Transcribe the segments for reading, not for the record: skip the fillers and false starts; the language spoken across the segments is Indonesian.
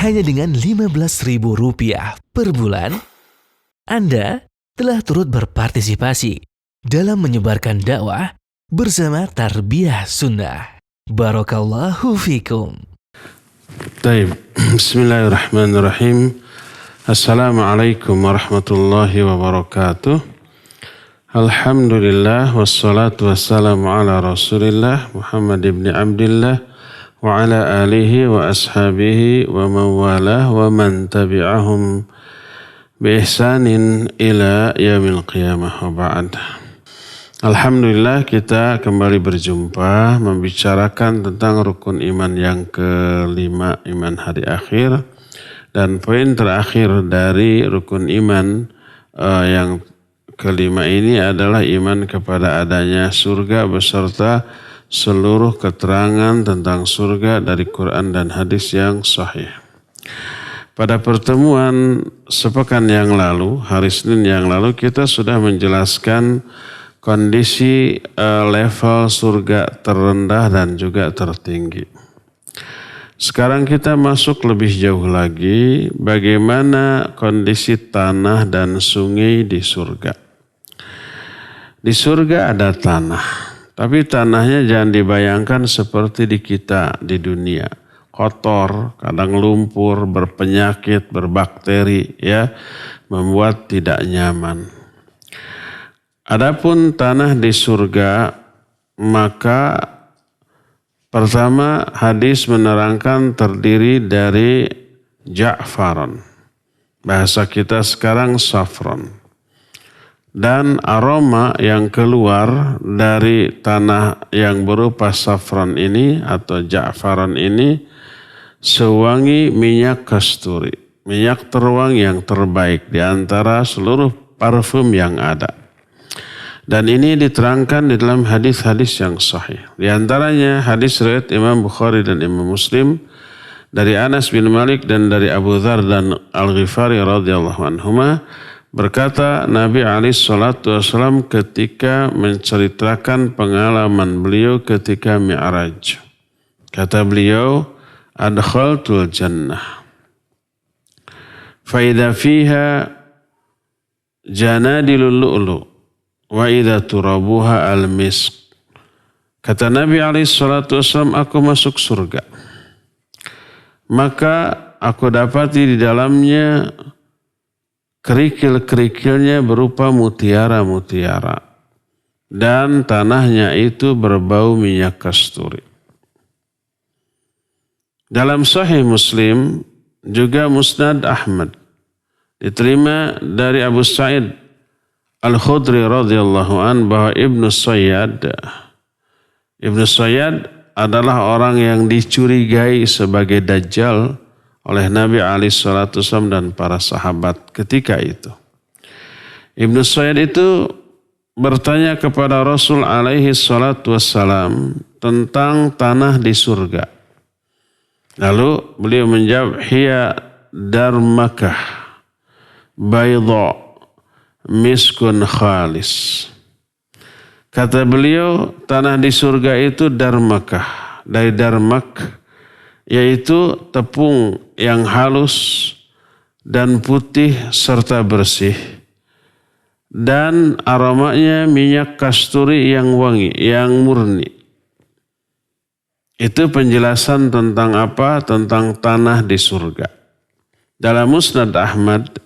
hanya dengan Rp15.000 per bulan, Anda telah turut berpartisipasi dalam menyebarkan dakwah bersama Tarbiyah Sunnah. Barakallahu fikum. Baik, bismillahirrahmanirrahim. Assalamualaikum warahmatullahi wabarakatuh. Alhamdulillah wassalatu wassalamu ala Rasulillah Muhammad ibn Abdillah wa ala alihi wa ashabihi wa mawalah wa man tabi'ahum bi ihsanin ila yaumil qiyamah wa ba'd. Alhamdulillah kita kembali berjumpa membicarakan tentang rukun iman yang kelima, iman hari akhir, dan poin terakhir dari rukun iman yang kelima ini adalah iman kepada adanya surga beserta seluruh keterangan tentang surga dari Quran dan hadis yang sahih. Pada pertemuan sepekan yang lalu, hari Senin yang lalu, kita sudah menjelaskan kondisi level surga terendah dan juga tertinggi. Sekarang kita masuk lebih jauh lagi, bagaimana kondisi tanah dan sungai di surga. Di surga ada tanah. Tapi tanahnya jangan dibayangkan seperti di kita di dunia. Kotor, kadang lumpur, berpenyakit, berbakteri, ya, membuat tidak nyaman. Adapun tanah di surga, maka pertama hadis menerangkan terdiri dari ja'faron. Bahasa kita sekarang safron. Dan aroma yang keluar dari tanah yang berupa safran ini atau ja'faran ini sewangi minyak kasturi, minyak terwangi yang terbaik di antara seluruh parfum yang ada. Dan ini diterangkan di dalam hadis-hadis yang sahih. Di antaranya hadis riwayat Imam Bukhari dan Imam Muslim dari Anas bin Malik dan dari Abu Dzar dan Al-Ghifari radhiyallahu anhuma. Berkata Nabi SAW ketika menceritakan pengalaman beliau ketika Mi'raj. Kata beliau, adkhaltul jannah. Faidha fiha janadilul lu'lu wa idha turabuha al-misk. Kata Nabi SAW, aku masuk surga. Maka aku dapati di dalamnya kerikil-kerikilnya berupa mutiara-mutiara. Dan tanahnya itu berbau minyak kasturi. Dalam Sahih Muslim, juga Musnad Ahmad, diterima dari Abu Sa'id Al-Khudri radhiyallahu an bahwa Ibnu Sayyad adalah orang yang dicurigai sebagai Dajjal oleh Nabi SAW dan para sahabat ketika itu. Ibnu Sayyad itu bertanya kepada Rasul SAW tentang tanah di surga. Lalu beliau menjawab, hiya darmakah bayda miskun khalis. Kata beliau, tanah di surga itu darmakah, dari darmak, yaitu tepung yang halus dan putih serta bersih. Dan aromanya minyak kasturi yang wangi, yang murni. Itu penjelasan tentang apa? Tentang tanah di surga. Dalam Musnad Ahmad,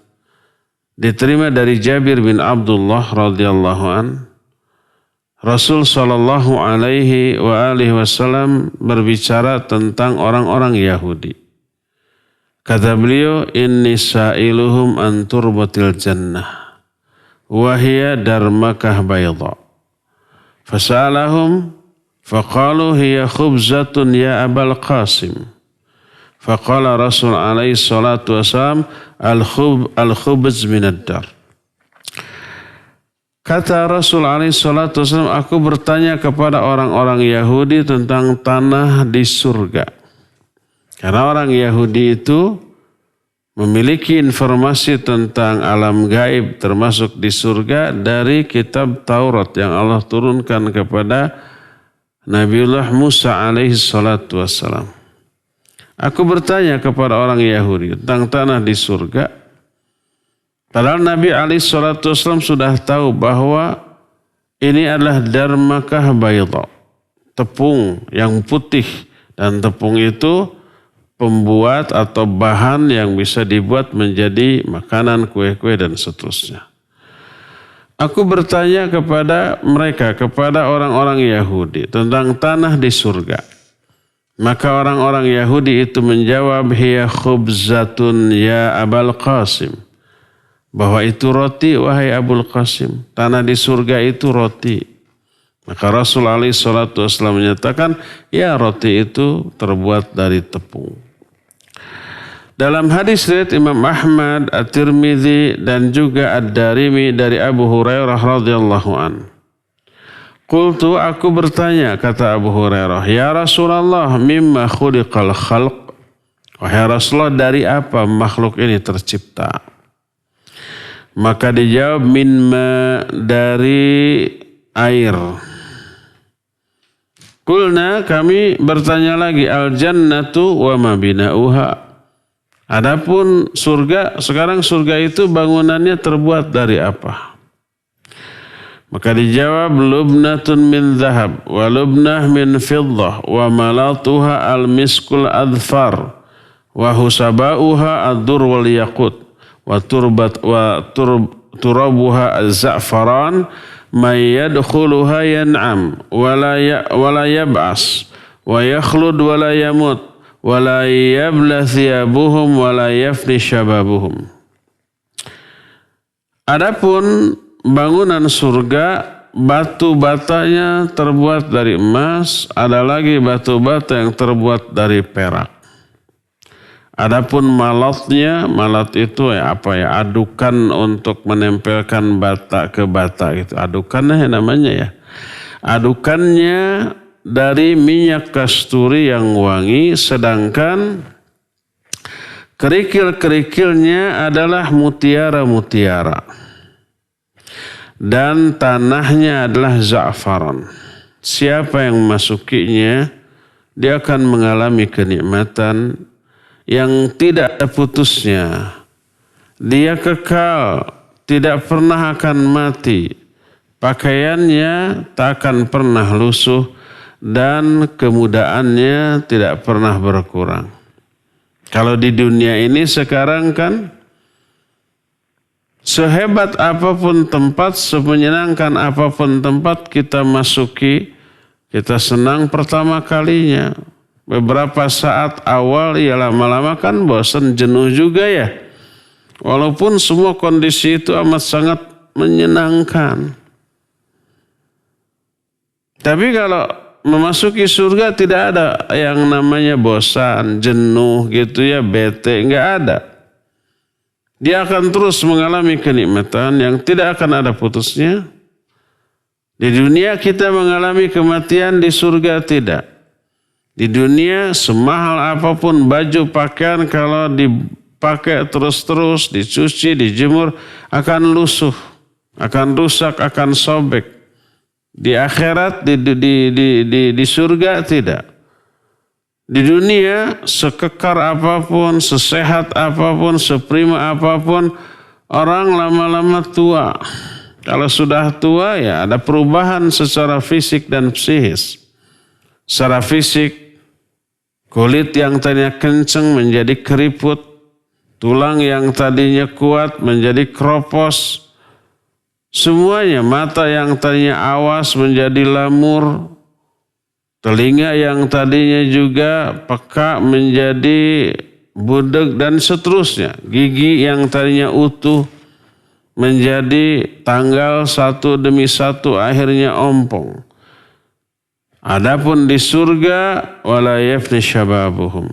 diterima dari Jabir bin Abdullah radhiyallahu an, Rasul sallallahu alaihi wasallam berbicara tentang orang-orang Yahudi. Kata beliau, inni sa'iluhum an turbatil jannah wa hiya darmakah bayda. Fasa'alahum faqalu hiya khubzatun ya Abul Qasim. Faqala Rasul alaihi salatu wasallam al-khubz minad dar. Kata Rasul SAW, aku bertanya kepada orang-orang Yahudi tentang tanah di surga. Karena orang Yahudi itu memiliki informasi tentang alam gaib termasuk di surga dari kitab Taurat yang Allah turunkan kepada Nabiullah Musa alaihi salatu wassalam. Aku bertanya kepada orang Yahudi tentang tanah di surga. Padahal Nabi SAW sudah tahu bahwa ini adalah darmakah bayda, tepung yang putih. Dan tepung itu pembuat atau bahan yang bisa dibuat menjadi makanan, kue-kue dan seterusnya. Aku bertanya kepada mereka, kepada orang-orang Yahudi tentang tanah di surga. Maka orang-orang Yahudi itu menjawab, hiya khubzatun ya Abul Qasim. Bahwa itu roti, wahai Abul Qasim. Tanah di surga itu roti. Maka Rasul SAW menyatakan, ya roti itu terbuat dari tepung. Dalam hadis riwayat Imam Ahmad, At-Tirmidzi dan juga Ad-Darimi dari Abu Hurairah radhiyallahu anhu. Qultu, aku bertanya, kata Abu Hurairah, ya Rasulullah, mimma khuliqal khalq. Wahai Rasulullah, dari apa makhluk ini tercipta? Maka dijawab, minma, dari air. Qulna, kami bertanya lagi, al jannatu wa ma bina'uha. Adapun surga, sekarang surga itu bangunannya terbuat dari apa? Maka dijawab, lubnatun min zahab, wa lubnah min fiddah, wa malatuha al-miskul adfar, wa husabauha ad-dur wal yaqut, wa turabuha az-za'faran, may yadkhuluha yan'am, wa la yab'as, wa yakhlud wa la yamut, wa la yabla thiyabuhum, wa la yafni syababuhum. Adapun bangunan surga, batu batanya terbuat dari emas, ada lagi batu bata yang terbuat dari perak. Adapun malatnya, malat itu adukan untuk menempelkan bata ke bata gitu. Adukannya namanya ya. Adukannya dari minyak kasturi yang wangi, sedangkan kerikil-kerikilnya adalah mutiara-mutiara. Dan tanahnya adalah za'faran. Siapa yang memasukinya, dia akan mengalami kenikmatan yang tidak ada putusnya. Dia kekal, tidak pernah akan mati. Pakaiannya tak akan pernah lusuh dan kemudaannya tidak pernah berkurang. Kalau di dunia ini sekarang kan, sehebat apapun tempat, semenyenangkan apapun tempat kita masuki, kita senang pertama kalinya. Beberapa saat awal, ya lama-lama kan bosan, jenuh juga ya. Walaupun semua kondisi itu amat sangat menyenangkan. Tapi kalau memasuki surga tidak ada yang namanya bosan, jenuh gitu ya, bete, enggak ada. Dia akan terus mengalami kenikmatan yang tidak akan ada putusnya. Di dunia kita mengalami kematian, di surga tidak. Di dunia semahal apapun baju pakaian, kalau dipakai terus-terus, dicuci, dijemur, akan lusuh, akan rusak, akan sobek. Di akhirat, di surga tidak. Di dunia sekekar apapun, sesehat apapun, seprima apapun, orang lama-lama tua. Kalau sudah tua ya ada perubahan secara fisik dan psikis. Secara fisik, kulit yang tadinya kencang menjadi keriput, tulang yang tadinya kuat menjadi keropos, semuanya, mata yang tadinya awas menjadi lamur, telinga yang tadinya juga peka menjadi budeg dan seterusnya. Gigi yang tadinya utuh menjadi tanggal satu demi satu akhirnya ompong. Adapun di surga, wala yafni syababuhum.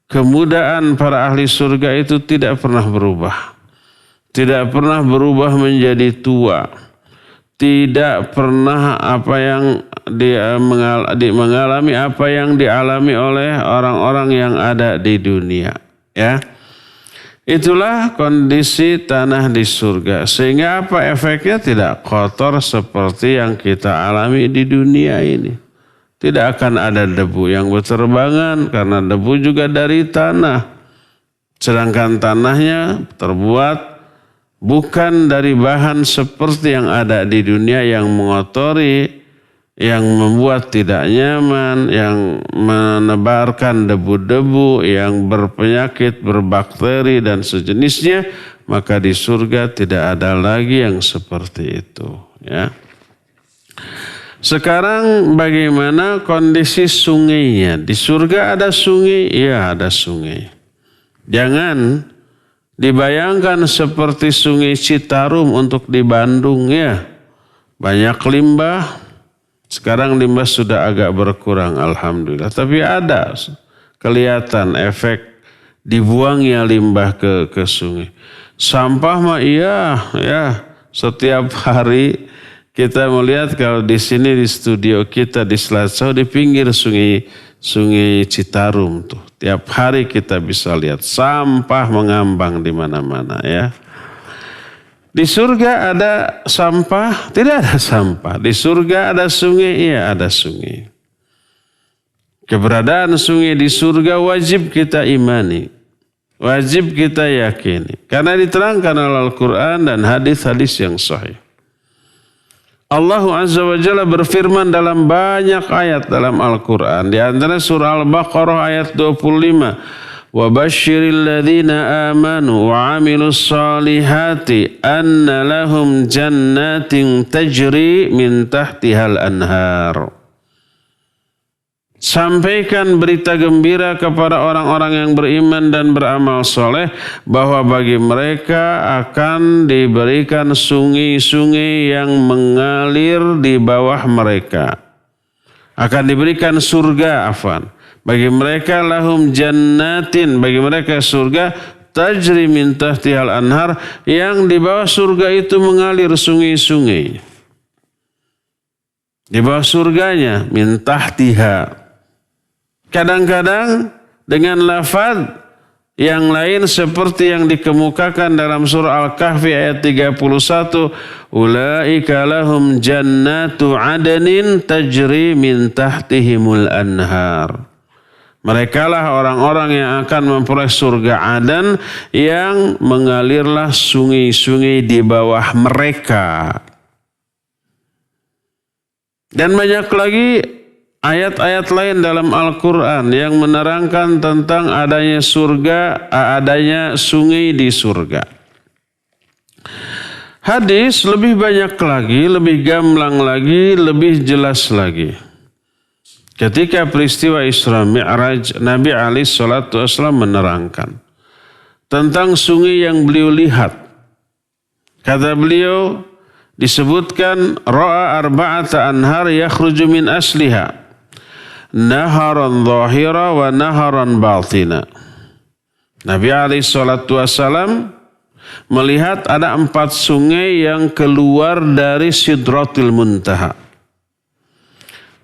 Kemudaan para ahli surga itu tidak pernah berubah. Tidak pernah berubah menjadi tua. Tidak pernah mengalami apa yang dialami oleh orang-orang yang ada di dunia. Ya, itulah kondisi tanah di surga. Sehingga apa efeknya? Tidak kotor seperti yang kita alami di dunia ini. tidak akan ada debu yang berterbangan karena debu juga dari tanah. Sedangkan tanahnya terbuat bukan dari bahan seperti yang ada di dunia yang mengotori, yang membuat tidak nyaman, yang menebarkan debu-debu, yang berpenyakit, berbakteri dan sejenisnya, maka di surga tidak ada lagi yang seperti itu. Ya. Sekarang bagaimana kondisi sungainya? Di surga ada sungai? Ya, ada sungai. Jangan dibayangkan seperti sungai Citarum untuk di Bandung ya. Banyak limbah. Sekarang limbah sudah agak berkurang alhamdulillah. Tapi ada kelihatan efek dibuangnya limbah ke sungai. Sampah mah iya ya. Setiap hari kita melihat kalau di sini di studio kita di Selasau di pinggir sungai Citarum tuh. Tiap hari kita bisa lihat sampah mengambang di mana-mana ya. Di surga ada sampah? Tidak ada sampah. Di surga ada sungai? Iya ada sungai. Keberadaan sungai di surga wajib kita imani. Wajib kita yakini. Karena diterangkan oleh Al-Quran dan hadis-hadis yang sahih. Allah Azza wa Jalla berfirman dalam banyak ayat dalam Al-Quran. Di antara surah Al-Baqarah ayat 25. Wa basyiril ladzina amanu wa amilus salihati anna lahum jannatin tajri min tahtihal anhar. Sampaikan berita gembira kepada orang-orang yang beriman dan beramal soleh bahwa bagi mereka akan diberikan sungai-sungai yang mengalir di bawah mereka. Akan diberikan surga bagi mereka lahum jannatin, bagi mereka surga tajri min tahtihal anhar yang di bawah surga itu mengalir sungai-sungai. Di bawah surganya min tahtiha. Kadang-kadang dengan lafaz yang lain seperti yang dikemukakan dalam surah Al-Kahfi ayat 31. Ulaika lahum jannatu adnin tajri min tahtihimul anhar. Mereka lah orang-orang yang akan memperoleh surga Adan yang mengalirlah sungai-sungai di bawah mereka. Dan banyak lagi ayat-ayat lain dalam Al-Quran yang menerangkan tentang adanya surga, adanya sungai di surga. Hadis lebih banyak lagi, lebih gamblang lagi, lebih jelas lagi. Ketika peristiwa Isra Mi'raj, Nabi SAW menerangkan tentang sungai yang beliau lihat. Kata beliau, disebutkan ra'a arba'ata anhar yakhruju min asliha. Naharan zahira wa naharan batina. Nabi SAW melihat ada 4 sungai yang keluar dari Sidratul Muntaha.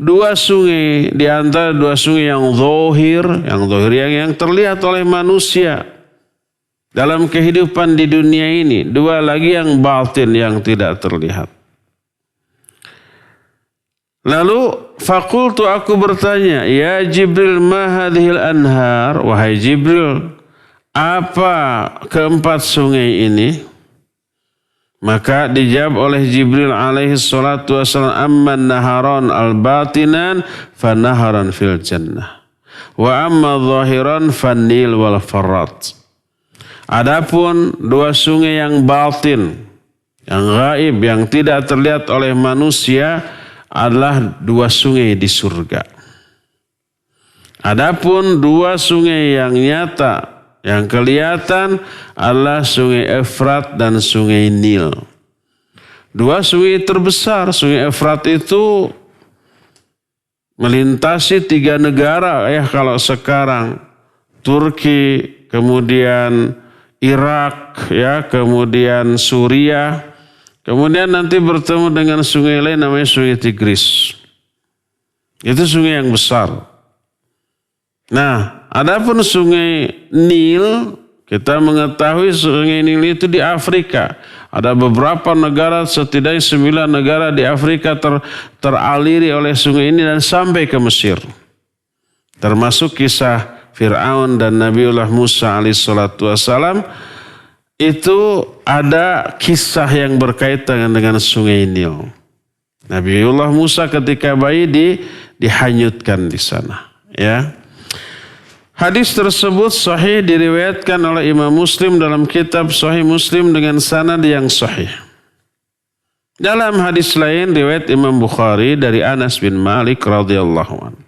2 sungai di antara 2 sungai yang zahir yang terlihat oleh manusia dalam kehidupan di dunia ini. 2 lagi yang batin yang tidak terlihat. Lalu fakultu aku bertanya, ya Jibril ma hadhil anhar, wahai Jibril, apa ke-4 sungai ini? Maka dijawab oleh Jibril alaihi salatu wassalam, amman naharan al-batinan fa naharan fil jannah wa amma zahiran fan-nil wal farrat. Adapun 2 sungai yang batin, yang gaib, yang tidak terlihat oleh manusia adalah 2 sungai di surga. Adapun 2 sungai yang nyata, yang kelihatan adalah sungai Efrat dan sungai Nil. 2 sungai terbesar. Sungai Efrat itu melintasi 3 negara ya kalau sekarang. Turki, kemudian Irak, ya, kemudian Suriah. Kemudian nanti bertemu dengan sungai lain namanya sungai Tigris. Itu sungai yang besar. Nah, adapun sungai Nil Kita mengetahui sungai Nil itu di Afrika. Ada beberapa negara, setidaknya 9 negara di Afrika teraliri oleh sungai ini dan sampai ke Mesir. Termasuk kisah Fir'aun dan Nabiullah Musa alaihissalatu wassalam. Itu ada kisah yang berkaitan dengan sungai Nil. Nabiullah Musa ketika bayi dihanyutkan di sana. Ya. Hadis tersebut sahih diriwayatkan oleh Imam Muslim dalam kitab Sahih Muslim dengan sanad yang sahih. Dalam hadis lain riwayat Imam Bukhari dari Anas bin Malik radhiyallahu anhu.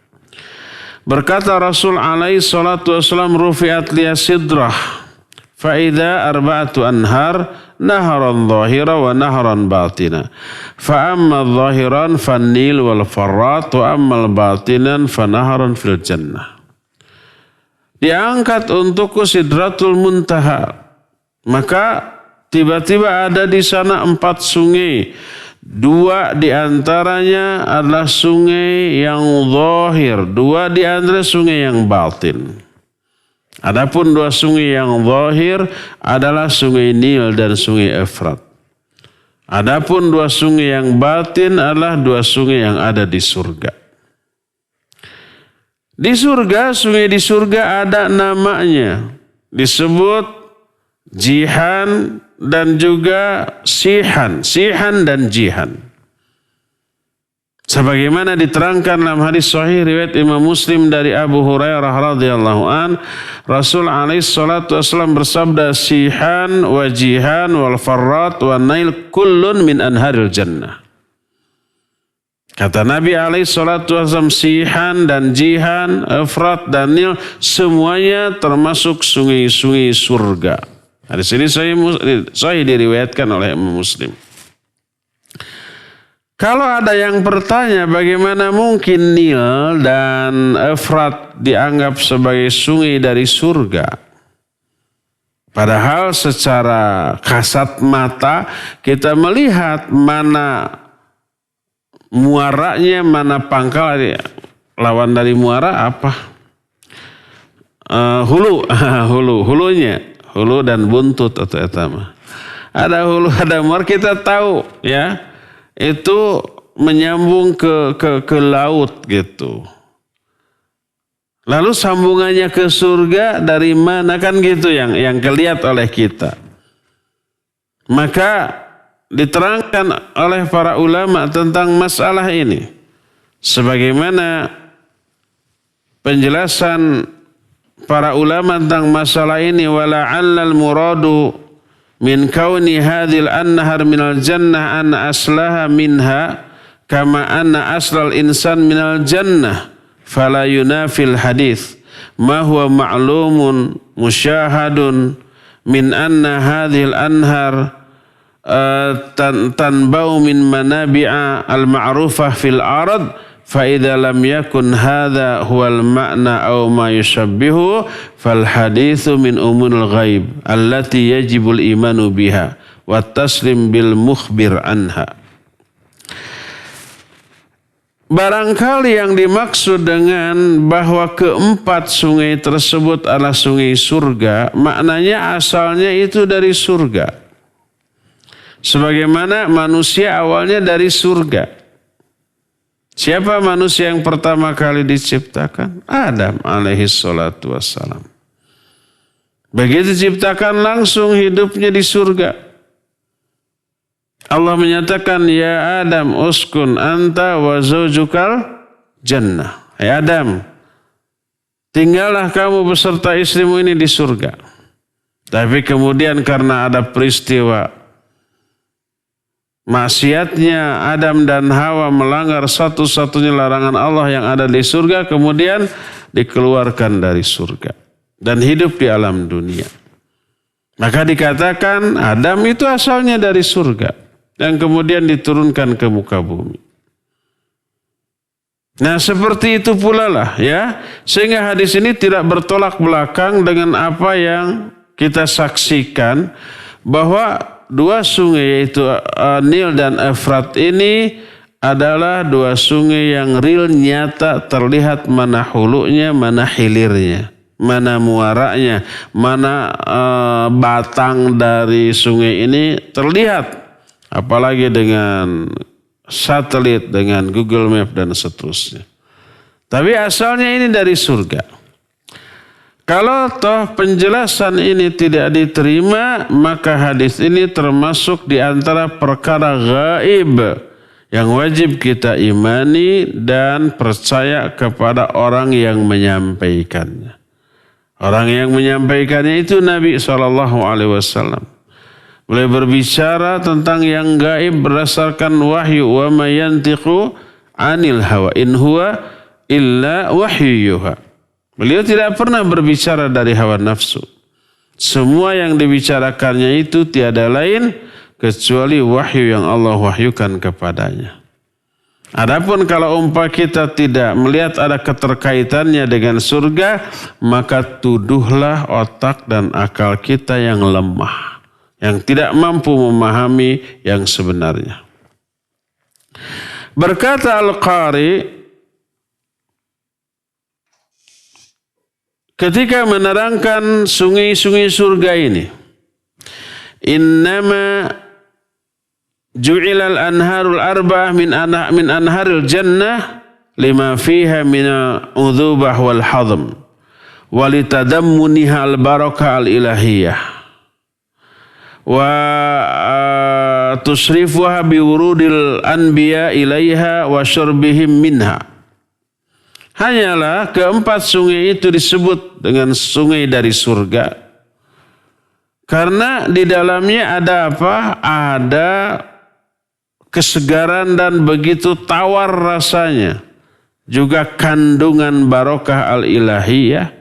Berkata Rasul alaihi salatu wasallam, rufi'at liya sidrah fa idza arba'atu anhar naharan zahira wa naharan batina. Fa amma zahiran fan Nil wal Farrat wa amma batinan fa naharan fil jannah. Diangkat untukku Sidratul Muntaha. Maka tiba-tiba ada di sana 4 sungai. 2 di antaranya adalah sungai yang zahir. 2 di antara sungai yang batin. Adapun 2 sungai yang zahir adalah sungai Nil dan sungai Efrat. Adapun 2 sungai yang batin adalah 2 sungai yang ada di surga. Di surga, sungai di surga ada namanya. Disebut Jihan dan juga Sihan. Sihan dan Jihan. Sebagaimana diterangkan dalam hadis sahih riwayat Imam Muslim dari Abu Hurairah radhiyallahu an, Rasul alaihi salatu wasallam bersabda, Sihan wa Jihan wal Farrat wa Nail kullun min anharil jannah. Kata Nabi alaihi salatu wasallam, Sihan dan Jihan, Efrat dan Nil semuanya termasuk sungai-sungai surga. Hadis ini sahih diriwayatkan oleh Imam Muslim. Kalau ada yang bertanya bagaimana mungkin Nil dan Efrat dianggap sebagai sungai dari surga? Padahal secara kasat mata kita melihat mana muaranya, mana pangkal. Lawan dari muara apa? Hulunya. Hulu dan buntut atau etama. Ada hulu, ada muara, kita tahu ya. Itu menyambung ke laut gitu. Lalu sambungannya ke surga dari mana, kan gitu yang kelihatan oleh kita. Maka diterangkan oleh para ulama tentang masalah ini. Sebagaimana penjelasan para ulama tentang masalah ini, wala'allal muradu min kauni hadhil annahar minal jannah anna aslaha minha kama anna aslal insan minal jannah fala yunafil hadith ma huwa ma'lumun musyahadun min anna hadhil anhar tanbau min manabi'a al-ma'rufah fil arad fa idza lam yakun hadha huwal ma'na aw ma yushabbihu fal haditsu min umuril ghaib allati yajibul imanu biha wa taslim bil mukhbir anha. Barangkali yang dimaksud dengan bahwa 4 sungai tersebut adalah sungai surga, maknanya asalnya itu dari surga. Sebagaimana manusia awalnya dari surga. Siapa manusia yang pertama kali diciptakan? Adam alaihi salatu wassalam. Begitu diciptakan langsung hidupnya di surga. Allah menyatakan, ya Adam uskun anta wa zawjukal jannah. Hai Adam, tinggallah kamu beserta istrimu ini di surga. Tapi kemudian karena ada peristiwa maksiatnya Adam dan Hawa melanggar satu-satunya larangan Allah yang ada di surga, kemudian dikeluarkan dari surga dan hidup di alam dunia. Maka dikatakan Adam itu asalnya dari surga dan kemudian diturunkan ke muka bumi. Nah seperti itu pula lah ya, sehingga hadis ini tidak bertolak belakang dengan apa yang kita saksikan, bahwa 2 sungai yaitu Nil dan Efrat ini adalah 2 sungai yang real, nyata, terlihat mana hulunya, mana hilirnya. mana muaranya, mana batang dari sungai ini terlihat. Apalagi dengan satelit, dengan Google Map dan seterusnya. Tapi asalnya ini dari surga. Kalau toh penjelasan ini tidak diterima, maka hadis ini termasuk di antara perkara gaib yang wajib kita imani dan percaya kepada orang yang menyampaikannya. Orang yang menyampaikannya itu Nabi SAW. Beliau berbicara tentang yang gaib berdasarkan wahyu. Wa ma yantiqu anil hawa in huwa illa wahyu yuha. Beliau tidak pernah berbicara dari hawa nafsu. Semua yang dibicarakannya itu tiada lain kecuali wahyu yang Allah wahyukan kepadanya. Adapun kalau umpah kita tidak melihat ada keterkaitannya dengan surga, maka tuduhlah otak dan akal kita yang lemah, yang tidak mampu memahami yang sebenarnya. Berkata Al-Qari ketika menerangkan sungai-sungai surga ini, innama ju'ilal anharul arba'ah min anharil jannah lima fiha min udhubah wal hadm walitadammuniha al barakah al ilahiyah wa tusrifuha biwurudil anbiya ilaiha wa syurbihim minha. Hanyalah keempat sungai itu disebut dengan sungai dari surga karena di dalamnya ada apa? Ada kesegaran dan begitu tawar rasanya. Juga kandungan barokah al-ilahiyah.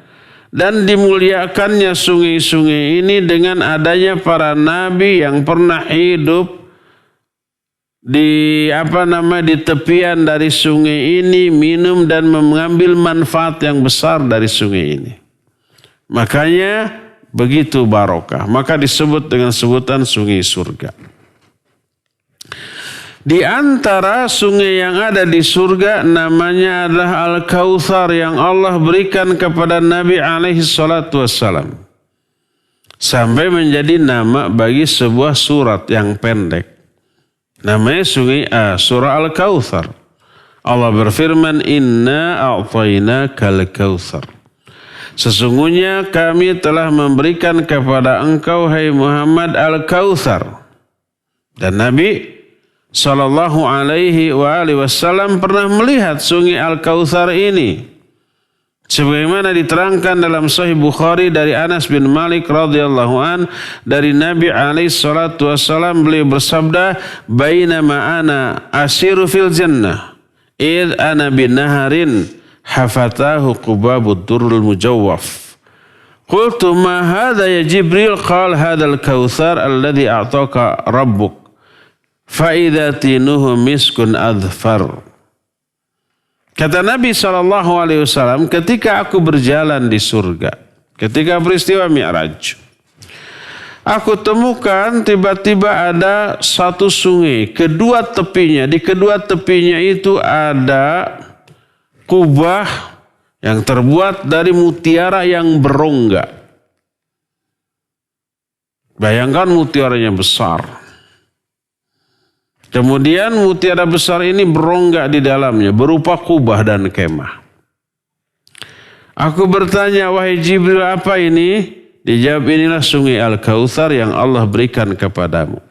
Dan dimuliakannya sungai-sungai ini dengan adanya para nabi yang pernah hidup di tepian dari sungai ini, minum dan mengambil manfaat yang besar dari sungai ini. Makanya begitu barokah. Maka disebut dengan sebutan sungai surga. Di antara sungai yang ada di surga namanya adalah Al-Kautsar yang Allah berikan kepada Nabi alaihi salatu wassalam. Sampai menjadi nama bagi sebuah surat yang pendek. Namanya surah Al-Kautsar. Allah berfirman, Inna a'tainakal kautsar. Sesungguhnya kami telah memberikan kepada engkau, hai Muhammad, Al-Kautsar. Dan Nabi Sallallahu alaihi wasallam pernah melihat sungai Al-Kautsar ini. Sebagaimana diterangkan dalam Sahih Bukhari dari Anas bin Malik radhiyallahu an, dari Nabi alaihi salatu wasallam beliau bersabda, "Bainama ana asiru fil jannah, id ana bin naharin hafatahu qubabud durrul mujawwaf. Qultu ma hadha ya Jibril? Qala hadha al-kautsar alladhi a'taka rabbuk. Fa'idha tinuhu miskun adfar." Kata Nabi SAW, ketika aku berjalan di surga, ketika peristiwa Mi'raj, aku temukan tiba-tiba ada satu sungai, di kedua tepinya itu ada kubah yang terbuat dari mutiara yang berongga. Bayangkan mutiaranya besar. Kemudian mutiara besar ini berongga di dalamnya, berupa kubah dan kemah. Aku bertanya, wahai Jibril, apa ini? Dijawab, inilah sungai Al-Kautsar yang Allah berikan kepadamu.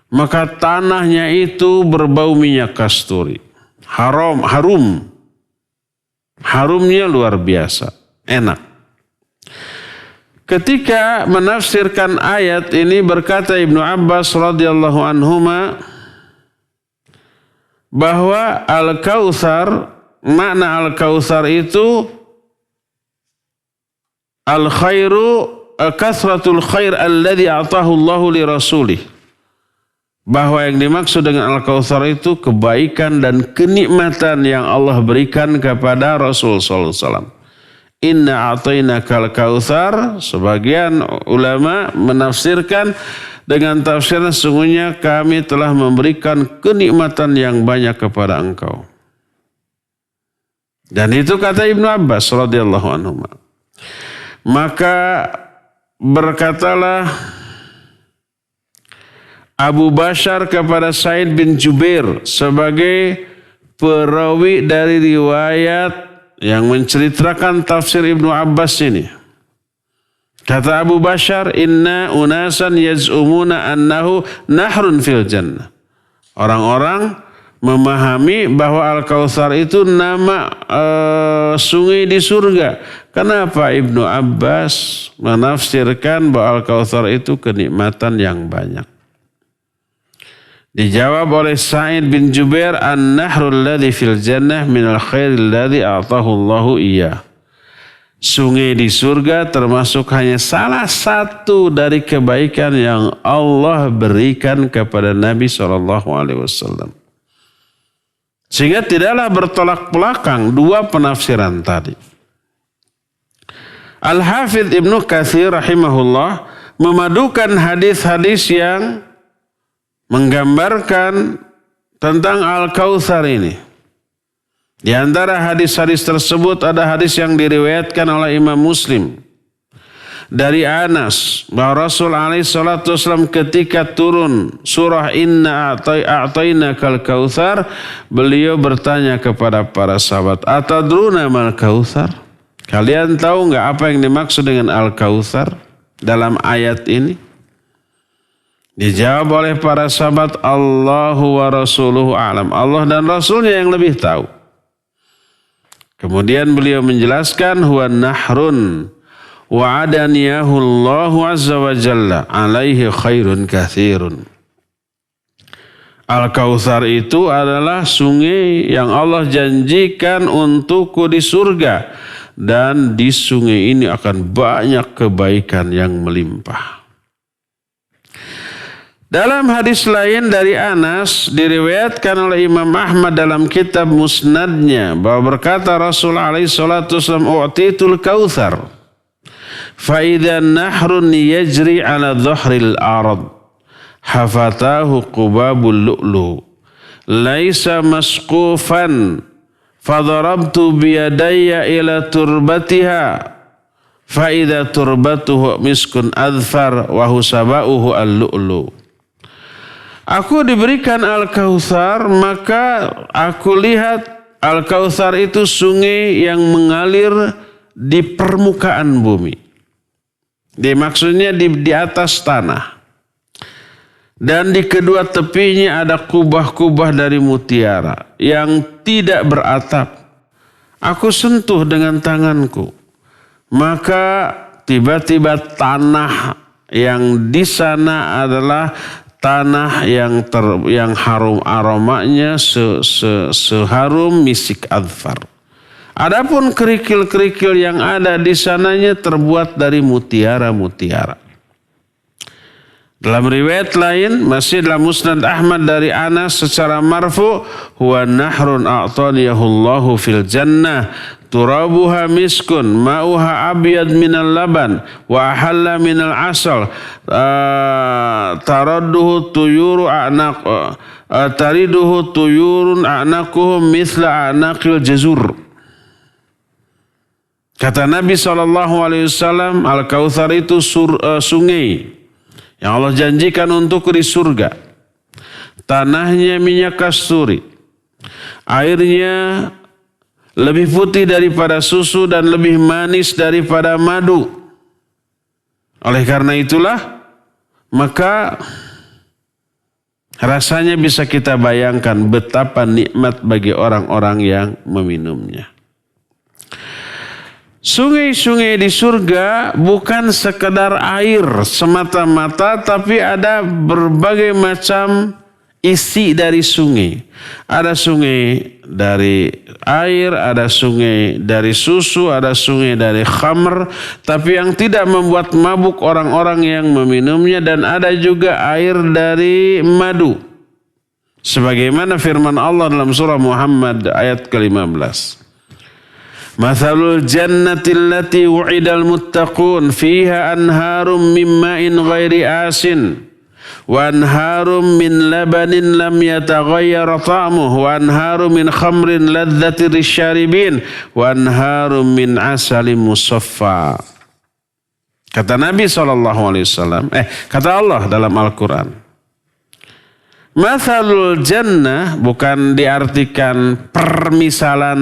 Maka tanahnya itu berbau minyak kasturi. Harum. Harumnya luar biasa, enak. Ketika menafsirkan ayat ini berkata Ibnu Abbas radhiyallahu anhuma bahwa Al-Kautsar, makna Al-Kautsar itu al-khairu kasratul khair alladhi a'tahu Allahu li rasulih. Bahwa yang dimaksud dengan Al-Kautsar itu kebaikan dan kenikmatan yang Allah berikan kepada Rasul sallallahu alaihi wasallam. Inna a'tainakal kautsar, sebagian ulama menafsirkan dengan tafsiran sesungguhnya kami telah memberikan kenikmatan yang banyak kepada engkau. Dan itu kata Ibnu Abbas radhiyallahu anhu. Maka berkatalah Abu Bashar kepada Sa'id bin Jubair sebagai perawi dari riwayat yang menceritakan tafsir Ibnu Abbas ini. Kata Abu Bashar, inna unasan yaz'umuna annahu nahrun fil jannah. Orang-orang memahami bahwa Al-Kautsar itu nama sungai di surga. Kenapa Ibnu Abbas menafsirkan bahwa Al-Kautsar itu kenikmatan yang banyak? Dijawab oleh Sa'id bin Jubair, an-nahrul ladzi fil jannah minal khairil ladzi a'tahu Allahu iyyah. Sungai di surga termasuk hanya salah satu dari kebaikan yang Allah berikan kepada Nabi SAW. Sehingga tidaklah bertolak belakang dua penafsiran tadi. Al-Hafidh Ibnu Katsir rahimahullah memadukan hadis-hadis yang menggambarkan tentang Al-Kautsar ini. Di antara hadis-hadis tersebut ada hadis yang diriwayatkan oleh Imam Muslim dari Anas bahwa Rasul alaihi salatu wasallam ketika turun surah Inna a'tainakal kautsar, beliau bertanya kepada para sahabat, atadruna mal kautsar? Kalian tahu enggak apa yang dimaksud dengan Al-Kautsar dalam ayat ini? Dijawab oleh para sahabat, Allahu wa rasuluhu a'lam. Allah dan Rasulnya yang lebih tahu. Kemudian beliau menjelaskan, huwa nahrun wa'adaniyahu Allahu azza wa jalla alaihi khairun katsirun. Al-Kautsar itu adalah sungai yang Allah janjikan untukku di surga. Dan di sungai ini akan banyak kebaikan yang melimpah. Dalam hadis lain dari Anas diriwayatkan oleh Imam Ahmad dalam kitab Musnadnya bahwa berkata Rasul alaihi salatu wasallam, u'titul kautsar fa idza nahrun yajri ala dhahril ard hafatahu qubabul lu'lu laisa masqufan fadarabtu biyadayya ila turbatiha fa idza turbatuhu miskun adfar wa husabauhu al-lu'lu. Aku diberikan Al-Kautsar, maka aku lihat Al-Kautsar itu sungai yang mengalir di permukaan bumi. Maksudnya di atas tanah. Dan di kedua tepinya ada kubah-kubah dari mutiara yang tidak beratap. Aku sentuh dengan tanganku. Maka tiba-tiba tanah yang di sana adalah tanah yang harum aromanya seharum misik adfar. Adapun kerikil-kerikil yang ada di sananya terbuat dari mutiara-mutiara. Dalam riwayat lain masih dalam Musnad Ahmad dari Anas secara marfu, huwa nahrun a'taniyahu Allahu fil jannah turabuha miskun ma'uha abyad minal laban wa ahalla minal asal taradduhu tuyuru a'naq tariduhu tuyurun a'naquhum mithla a'naqil jazur. Kata Nabi SAW, Al-Kautsar itu sungai yang Allah janjikan untukku di surga. Tanahnya minyak kasturi. Airnya lebih putih daripada susu dan lebih manis daripada madu. Oleh karena itulah, maka rasanya bisa kita bayangkan betapa nikmat bagi orang-orang yang meminumnya. Sungai-sungai di surga bukan sekedar air semata-mata, tapi ada berbagai macam isi dari sungai. Ada sungai dari air, ada sungai dari susu, ada sungai dari khamr, tapi yang tidak membuat mabuk orang-orang yang meminumnya, dan ada juga air dari madu. Sebagaimana firman Allah dalam surah Muhammad ayat ke-15. Mathalul jannati allati wu'idal muttaqun fiha anharum min ma'in ghairi asin Wa anharum min labanin lam yataghayyar ta'muhu wa anharum min khamrin ladzatir lisyaribin wa anharum min asalin musaffa. Kata Nabi SAW, kata Allah dalam Al-Quran. Mathalul jannah bukan diartikan permisalan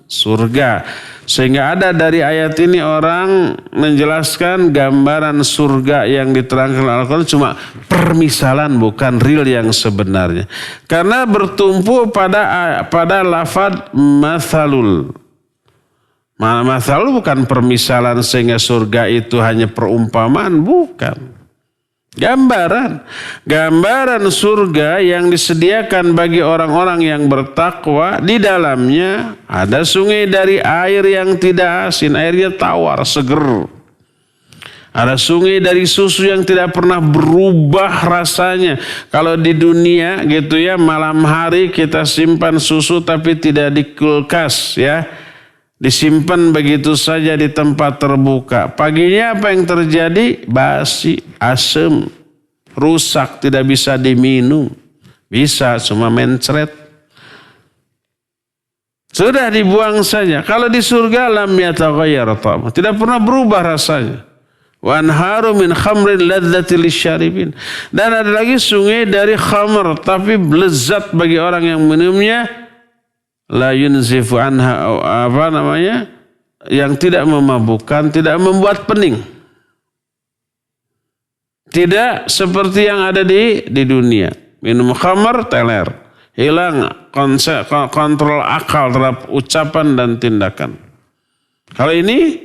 surga. Sehingga ada dari ayat ini orang menjelaskan gambaran surga yang diterangkan Al-Quran cuma permisalan, bukan real yang sebenarnya. Karena bertumpu pada lafaz mathalul. Masalah bukan permisalan sehingga surga itu hanya perumpamaan, bukan. Gambaran surga yang disediakan bagi orang-orang yang bertakwa. Di dalamnya ada sungai dari air yang tidak asin, airnya tawar, seger. Ada sungai dari susu yang tidak pernah berubah rasanya. Kalau di dunia gitu ya, malam hari kita simpan susu tapi tidak di kulkas ya. Disimpan begitu saja di tempat terbuka. Paginya apa yang terjadi? Basi, asam, rusak, tidak bisa diminum. Bisa, cuma mencret. Sudah dibuang saja. Kalau di surga, lam yataghayyar ta'muhu, tidak pernah berubah rasanya. Wa anharu min khamrin ladzatil lisyaribin. Dan ada lagi sungai dari khamr, tapi lezat bagi orang yang minumnya. La yunzifu anha, yang tidak memabukkan, tidak membuat pening. Tidak seperti yang ada di dunia. Minum khamar teler, hilang kontrol akal terhadap ucapan dan tindakan. Kalau ini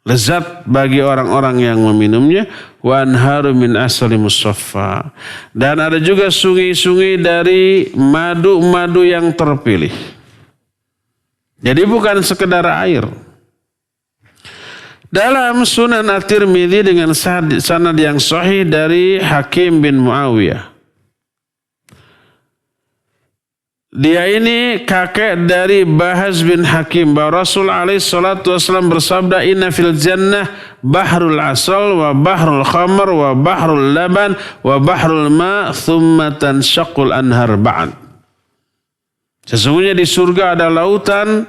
lezat bagi orang-orang yang meminumnya. Wa anharu min asali musaffa. Dan ada juga sungai-sungai dari madu-madu yang terpilih. Jadi bukan sekedar air. Dalam Sunan At-Tirmidzi dengan sanad yang sahih dari Hakim bin Muawiyah. Dia ini kakek dari Bahaz bin Hakim. Bahwa Rasul SAW bersabda, inna fil jannah bahrul asal wa bahrul khamar wa bahrul laban wa bahrul ma thumma tanshaqqul anhar ba'd. Sesungguhnya di surga ada lautan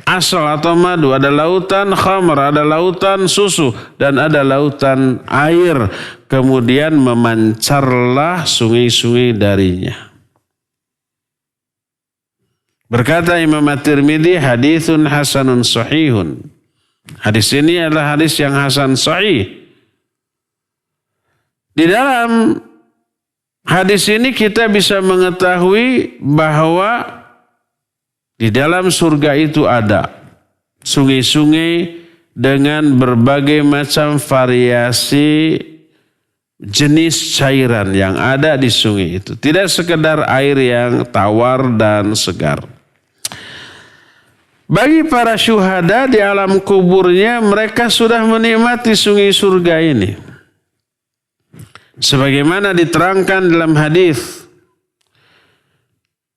asal atau madu, ada lautan khamar, ada lautan susu, dan ada lautan air. Kemudian memancarlah sungai-sungai darinya. Berkata Imam At-Tirmidzi, haditsun hasanun sahihun. Hadis ini adalah hadis yang hasan sahih. Di dalam hadis ini kita bisa mengetahui bahwa di dalam surga itu ada sungai-sungai dengan berbagai macam variasi jenis cairan yang ada di sungai itu. Tidak sekedar air yang tawar dan segar. Bagi para syuhada di alam kuburnya, mereka sudah menikmati sungai surga ini. Sebagaimana diterangkan dalam hadis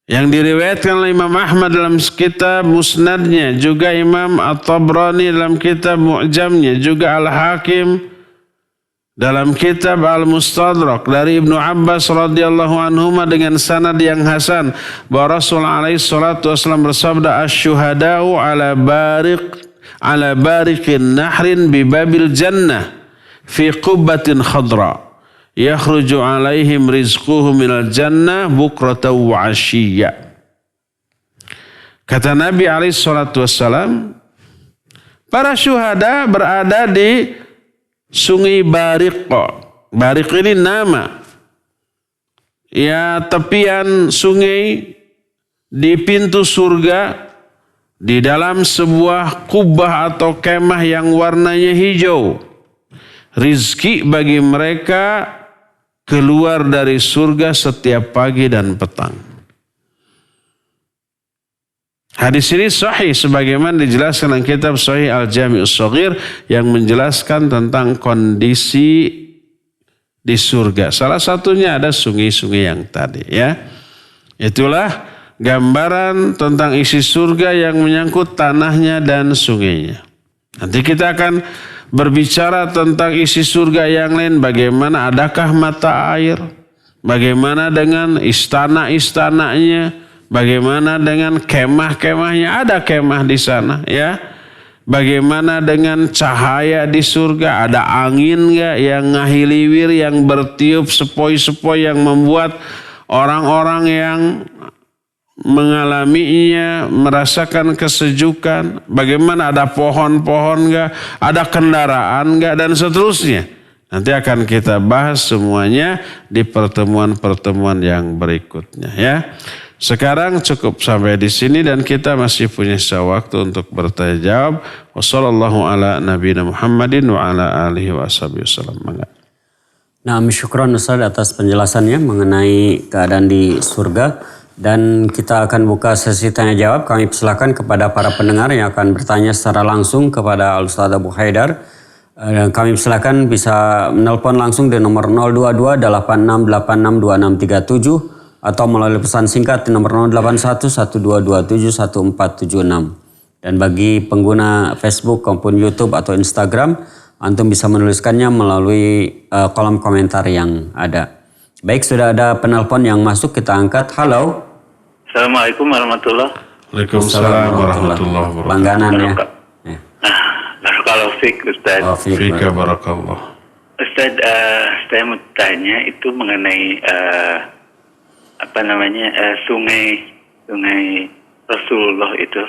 yang diriwayatkan oleh Imam Ahmad dalam kitab Musnadnya, juga Imam At-Tabrani dalam kitab Mu'jamnya, juga Al-Hakim dalam kitab Al-Mustadrak dari Ibnu Abbas radhiyallahu anhuma dengan sanad yang hasan bahwa Rasul alaihi salatu wasallam bersabda, asy-syuhada'u ala bariqin nahrin bi babil jannah fi qubbatin khadra yakhruju alaihim rizquhum minal jannah bukratan wa 'ashiyya. Kata Nabi alaihi salatu wasallam, para syuhada berada di Sungai Bariq. Bariq ini nama. Ya, tepian sungai di pintu surga di dalam sebuah kubah atau kemah yang warnanya hijau. Rizki bagi mereka keluar dari surga setiap pagi dan petang. Hadis ini sahih sebagaimana dijelaskan dalam kitab Sahih Al-Jami'us Shaghir yang menjelaskan tentang kondisi di surga. Salah satunya ada sungai-sungai yang tadi ya. Itulah gambaran tentang isi surga yang menyangkut tanahnya dan sungainya. Nanti kita akan Berbicara tentang isi surga yang lain, bagaimana, adakah mata air? Bagaimana dengan istana-istananya? Bagaimana dengan kemah-kemahnya? Ada kemah di sana, ya. Bagaimana dengan cahaya di surga? Ada angin enggak yang ngahiliwir, yang bertiup sepoi-sepoi, yang membuat orang-orang yang mengalaminya merasakan kesejukan? Bagaimana, ada pohon-pohon enggak? Ada kendaraan enggak? Dan seterusnya. Nanti akan kita bahas semuanya di pertemuan-pertemuan yang berikutnya, ya. Sekarang cukup sampai di sini dan kita masih punya waktu untuk bertanya jawab. Wassallallahu ala nabiyina Muhammadin wa ala alihi wa sahbihi wasallam. Nah, syukran Ustaz atas penjelasannya mengenai keadaan di surga. Dan kita akan buka sesi tanya jawab. Kami persilakan kepada para pendengar yang akan bertanya secara langsung kepada Al-Ustaz Abu Haidar. Dan kami persilakan bisa menelpon langsung di nomor 022 86862637 atau melalui pesan singkat di nomor 081 1227 1476. Dan bagi pengguna Facebook maupun YouTube atau Instagram, antum bisa menuliskannya melalui kolom komentar yang ada. Baik, sudah ada penelpon yang masuk, kita angkat. Halo. Assalamualaikum warahmatullahi wabarakatuh. Waalaikumsalam warahmatullahi wabarakatuh. Langganan ya. Barakallahu fiik, Ustaz. Fika barakallah. Ustaz, saya mau tanya itu mengenai sungai Rasulullah itu,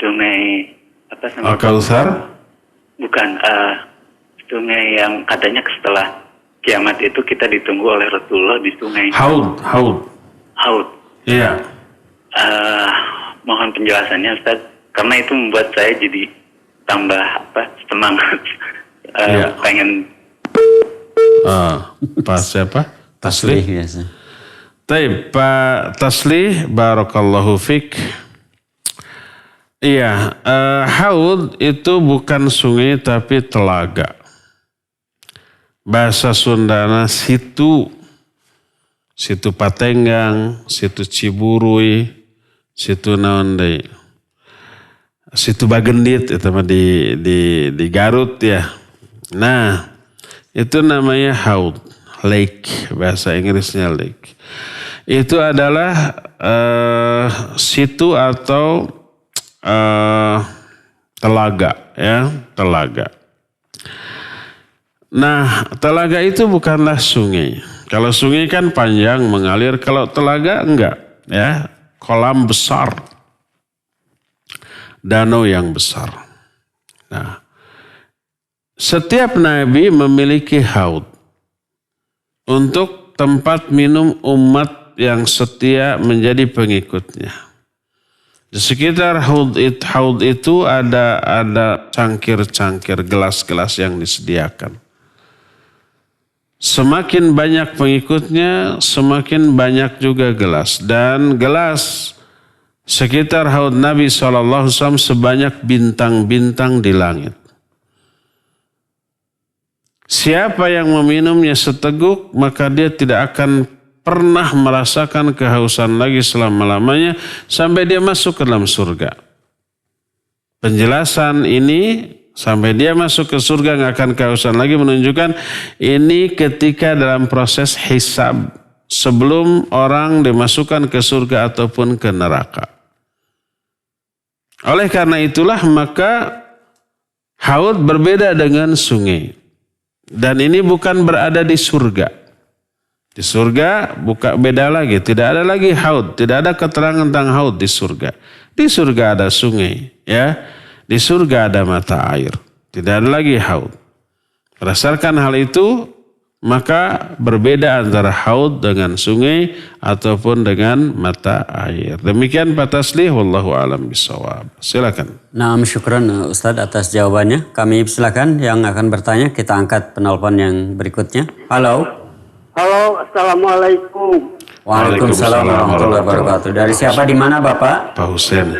sungai apa namanya? Al-Kautsar? Bukan, sungai yang katanya setelah kiamat itu kita ditunggu oleh Rasulullah di sungai Haud. Iya. Mohon penjelasannya, Ustaz, karena itu membuat saya jadi tambah semangat, pengen. Pak siapa? Taslih. Biasa. Taib, Pak Taslih, barakallahu fik. Iya, Haud itu bukan sungai tapi telaga. Bahasa Sundana situ Patenggang, situ Ciburui, situ naon deui. Situ Bagendit itu mah di Garut ya. Nah, itu namanya Haud, lake, bahasa Inggrisnya lake. Itu adalah situ atau telaga, ya, telaga. Nah, telaga itu bukanlah sungai. Kalau sungai kan panjang mengalir, kalau telaga enggak, ya, kolam besar, danau yang besar. Nah, setiap nabi memiliki haud untuk tempat minum umat yang setia menjadi pengikutnya. Di sekitar haud itu ada cangkir-cangkir, gelas-gelas yang disediakan. Semakin banyak pengikutnya, semakin banyak juga gelas. Dan gelas sekitar haud Nabi SAW sebanyak bintang-bintang di langit. Siapa yang meminumnya seteguk, maka dia tidak akan pernah merasakan kehausan lagi selama-lamanya sampai dia masuk ke dalam surga. Penjelasan ini sampai dia masuk ke surga nggak akan kehausan lagi menunjukkan ini ketika dalam proses hisab sebelum orang dimasukkan ke surga ataupun ke neraka. Oleh karena itulah maka haud berbeda dengan sungai. Dan ini bukan berada di surga. Di surga bukan beda lagi. Tidak ada lagi haud. Tidak ada keterangan tentang haud di surga. Di surga ada sungai. Ya. Di surga ada mata air. Tidak ada lagi haud. Berdasarkan hal itu, maka berbeda antara haud dengan sungai ataupun dengan mata air. Demikian Pak Taslih, wallahu a'lam bishawab. Silakan. Nah, syukran Ustaz atas jawabannya. Kami silakan yang akan bertanya, kita angkat penelpon yang berikutnya. Halo. Halo, assalamualaikum. Waalaikumsalam warahmatullahi wabarakatuh. Dari siapa, di mana Bapak? Pak Husen.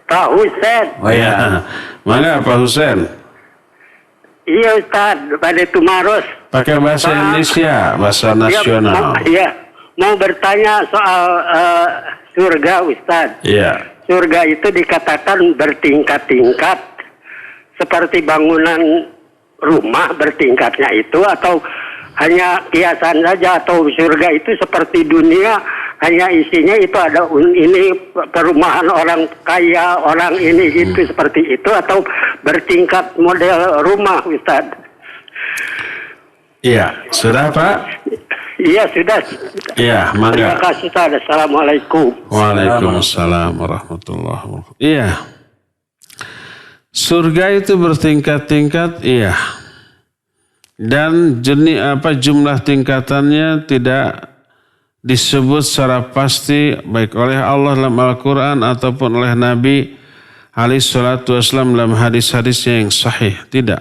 Pak Husen. Oh ya. Mana Pak Husen? Iya Ustaz, pada Tumaros. Pakai bahasa Indonesia, bahasa nasional. Iya, mau bertanya soal surga Ustaz. Iya. Surga itu dikatakan bertingkat-tingkat seperti bangunan rumah bertingkatnya itu, atau hanya kiasan saja, atau surga itu seperti dunia hanya isinya itu ada ini perumahan orang kaya, orang ini gitu seperti itu, atau bertingkat model rumah, Ustaz? Iya, sudah Pak? Iya sudah. Iya, Terima mangga. kasih Ustaz. Assalamualaikum. Waalaikumsalam warahmatullahi wabarakatuh. Iya. Surga itu bertingkat-tingkat, iya. Dan jumlah tingkatannya tidak disebut secara pasti baik oleh Allah dalam Al-Quran ataupun oleh Nabi alaihi salatu wasallam dalam hadis-hadisnya yang sahih. Tidak.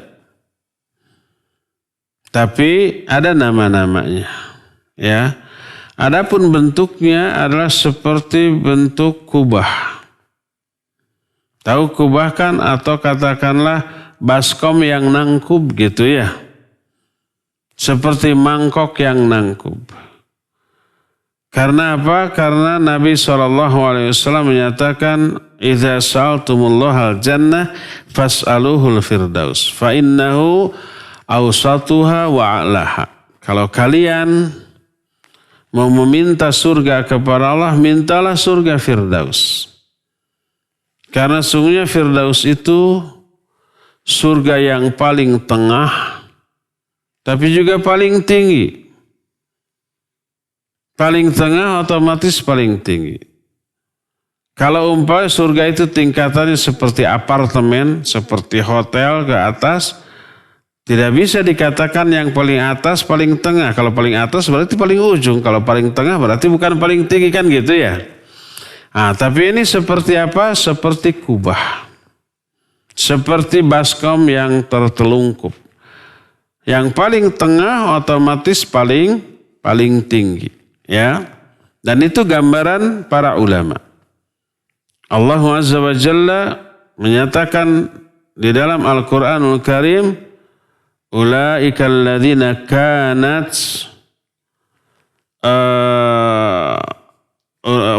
Tapi ada nama-namanya. Ya. Adapun bentuknya adalah seperti bentuk kubah. Tahu kubah kan, atau katakanlah baskom yang nangkub gitu ya. Seperti mangkok yang nangkub. Karena apa? Karena Nabi SAW menyatakan, "Idza sa'altumullahal jannah fas'aluhul firdaus, fa innahu awsatuha wa a'laha." Kalau kalian mau meminta surga kepada Allah, mintalah surga Firdaus. Karena sungguhnya Firdaus itu surga yang paling tengah, tapi juga paling tinggi. Paling tengah otomatis paling tinggi. Kalau umpamanya surga itu tingkatannya seperti apartemen, seperti hotel ke atas, tidak bisa dikatakan yang paling atas, paling tengah. Kalau paling atas berarti paling ujung. Kalau paling tengah berarti bukan paling tinggi, kan gitu ya. Nah, tapi ini seperti apa? Seperti kubah. Seperti baskom yang tertelungkup. Yang paling tengah otomatis paling tinggi. Ya. Dan itu gambaran para ulama. Allah Azza wa Jalla menyatakan di dalam Al-Quranul Karim, ulaika alladzina kanat,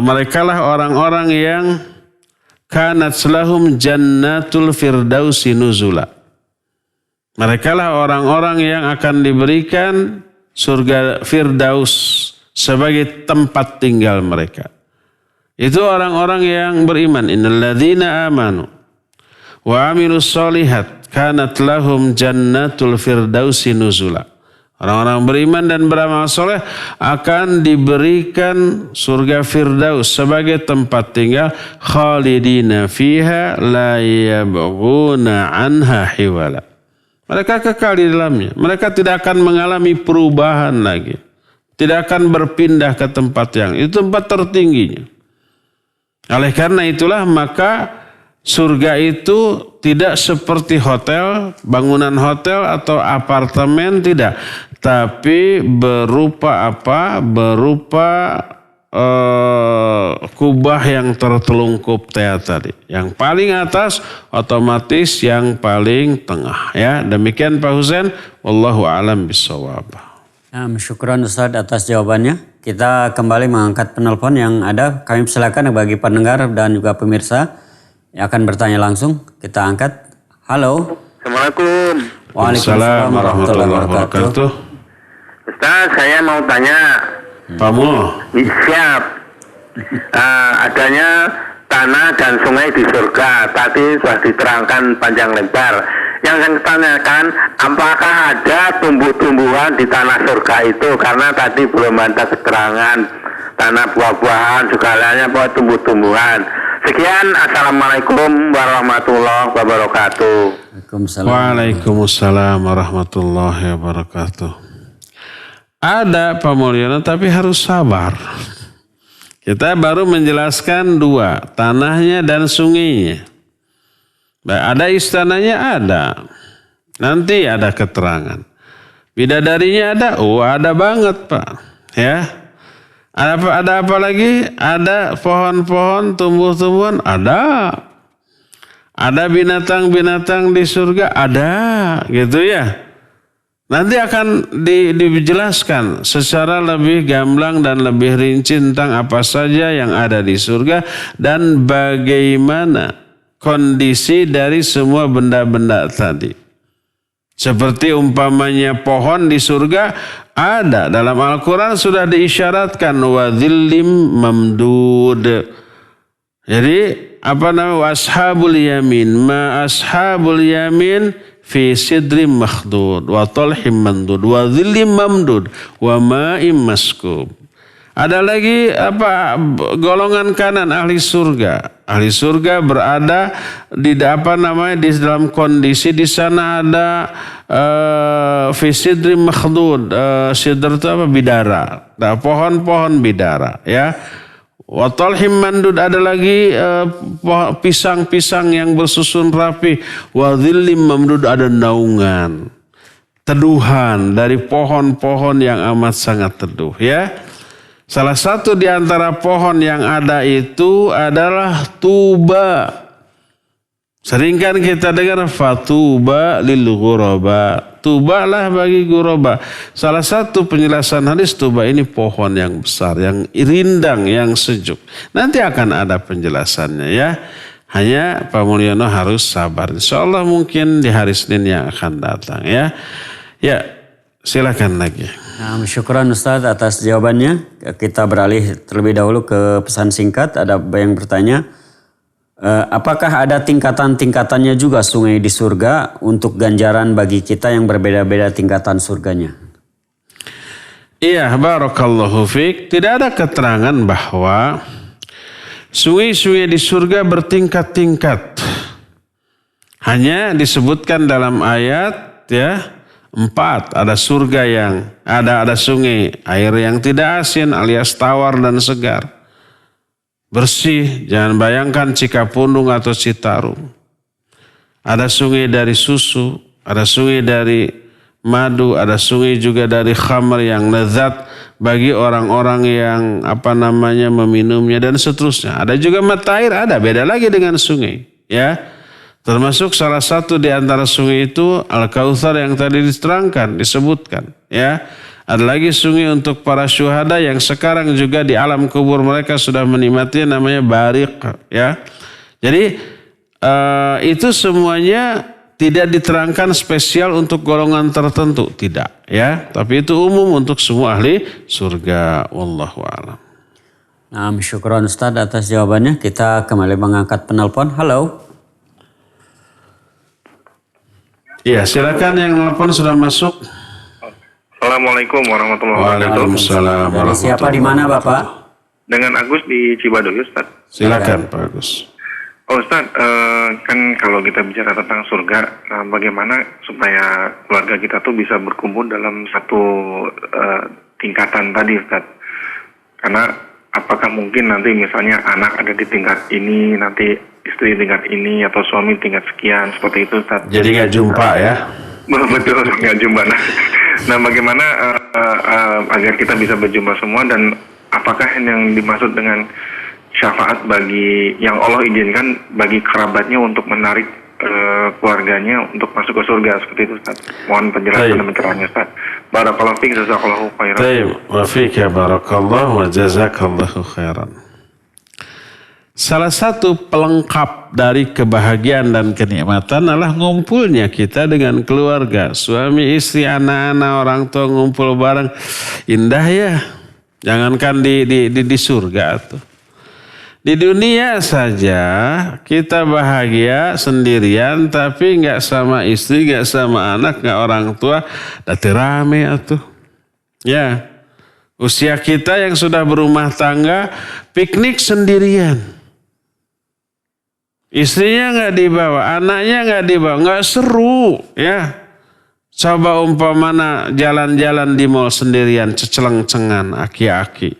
merekalah orang-orang yang kanat lahum jannatul firdausi nuzula. Merekalah orang-orang yang akan diberikan surga Firdaus sebagai tempat tinggal mereka. Itu orang-orang yang beriman. Innalladzina amanu wa amilus solihat kanat lahum jannatul firdausi nuzula. Orang-orang beriman dan beramal soleh akan diberikan surga Firdaus sebagai tempat tinggal, khalidina fiha la yabghuna anha hiwala. Mereka kekal di dalamnya. Mereka tidak akan mengalami perubahan lagi. Tidak akan berpindah ke tempat yang itu tempat tertingginya. Oleh karena itulah maka surga itu tidak seperti hotel, bangunan hotel atau apartemen, tidak. Tapi berupa apa? Berupa kubah yang tertelungkup tadi. Yang paling atas otomatis yang paling tengah. Ya, demikian Pak Husain. Wallahu a'lam bishawab. Nah, syukran Ustaz atas jawabannya. Kita kembali mengangkat penelpon yang ada. Kami persilakan bagi pendengar dan juga pemirsa yang akan bertanya langsung. Kita angkat. Halo. Assalamualaikum. Waalaikumsalam warahmatullahi wabarakatuh. Ustaz, saya mau tanya. Pak Mo. Siap. Adanya tanah dan sungai di surga. Tadi sudah diterangkan panjang lebar. Yang saya tanyakan, apakah ada tumbuh-tumbuhan di tanah surga itu? Karena tadi belum ada keterangan tanah buah-buahan, segalanya buat tumbuh-tumbuhan. Sekian, assalamualaikum warahmatullahi wabarakatuh. Waalaikumsalam warahmatullahi wabarakatuh. Ada Pak Mulyono, tapi harus sabar. Kita baru menjelaskan dua, tanahnya dan sungainya. Ada istananya, ada. Nanti ada keterangan. Bidadarinya ada, ada banget Pak. Ya. Ada apa lagi? Ada pohon-pohon, tumbuh-tumbuhan, ada. Ada binatang-binatang di surga, ada, gitu ya. Nanti akan dijelaskan secara lebih gamblang dan lebih rinci tentang apa saja yang ada di surga dan bagaimana kondisi dari semua benda-benda tadi. Seperti umpamanya pohon di surga ada dalam Al-Quran sudah diisyaratkan wa dhillim mamdud. Jadi apa namanya ashabul yamin ma ashabul yamin fi sidrim makhdud wa talhim mandud wa dhillim mamdud wa ma'im maskub. Ada lagi apa golongan kanan ahli surga. Ahli surga berada di di dalam kondisi di sana ada fi sidrim makhdud. Sidr itu apa? Bidara. Nah, pohon-pohon bidara ya. Wa talhim mandud ada lagi pisang-pisang yang bersusun rapi. Wa dhillim mamdud ada naungan. Teduhan dari pohon-pohon yang amat sangat teduh ya. Salah satu di antara pohon yang ada itu adalah tuba. Sering kan kita dengar fatuba lil ghuraba. Tubalah bagi ghuraba. Salah satu penjelasan hadis tuba ini pohon yang besar, yang rindang, yang sejuk. Nanti akan ada penjelasannya ya. Hanya Pak Mulyono harus sabar. Insyaallah mungkin di hari Senin yang akan datang ya. Ya, silakan lagi. Nah, syukran Ustaz atas jawabannya. Kita beralih terlebih dahulu ke pesan singkat. Ada yang bertanya, apakah ada tingkatan-tingkatannya juga sungai di surga untuk ganjaran bagi kita yang berbeda-beda tingkatan surganya? Iya, barakallahu fiik. Tidak ada keterangan bahwa sungai-sungai di surga bertingkat-tingkat. Hanya disebutkan dalam ayat ya. 4, ada surga yang ada sungai air yang tidak asin alias tawar dan segar. Bersih, jangan bayangkan Cikapundung atau Citarum. Ada sungai dari susu, ada sungai dari madu, ada sungai juga dari khamr yang lezat bagi orang-orang yang meminumnya dan seterusnya. Ada juga mata air, ada beda lagi dengan sungai, ya. Termasuk salah satu di antara sungai itu Al-Kautsar yang tadi diterangkan, disebutkan. Ya, ada lagi sungai untuk para syuhada yang sekarang juga di alam kubur mereka sudah menikmatinya, namanya Bariq. Ya, jadi itu semuanya tidak diterangkan spesial untuk golongan tertentu, tidak. Ya, tapi itu umum untuk semua ahli surga. Wallahu a'lam. Nah, syukran Ustaz atas jawabannya. Kita kembali mengangkat penelpon. Halo. Iya, silakan yang telepon sudah masuk. Assalamualaikum warahmatullahi wabarakatuh. Waalaikumsalam. Dari siapa di mana Bapak? Dengan Agus di Cibadoy, Ustaz. Silakan Pak Agus. Oh Ustaz, kan kalau kita bicara tentang surga, nah bagaimana supaya keluarga kita tuh bisa berkumpul dalam satu tingkatan tadi Ustaz? Karena apakah mungkin nanti misalnya anak ada di tingkat ini, nanti istri tingkat ini, atau suami tingkat sekian, seperti itu Ustaz. Jadi nggak jumpa ya? Betul, nggak jumpa. Nah bagaimana agar kita bisa berjumpa semua, dan apakah yang dimaksud dengan syafaat bagi yang Allah izinkan bagi kerabatnya untuk menarik keluarganya untuk masuk ke surga, seperti itu Ustaz. Mohon penjelasan dan pencerahannya Ustaz. Barakallahu fiik, jazakallahu khairan. Baik, wa fiik ya barakallahu wa jazakallahu khairan. Salah satu pelengkap dari kebahagiaan dan kenikmatan adalah ngumpulnya kita dengan keluarga. Suami, istri, anak-anak, orang tua ngumpul bareng. Indah ya. Jangankan di surga tuh. Di dunia saja kita bahagia sendirian tapi nggak sama istri, nggak sama anak, nggak orang tua. Dati rame atuh. Ya. Usia kita yang sudah berumah tangga piknik sendirian. Istrinya nggak dibawa, anaknya nggak dibawa, nggak seru ya. Coba umpamana jalan-jalan di mall sendirian, ceceleng-cengan, aki-aki.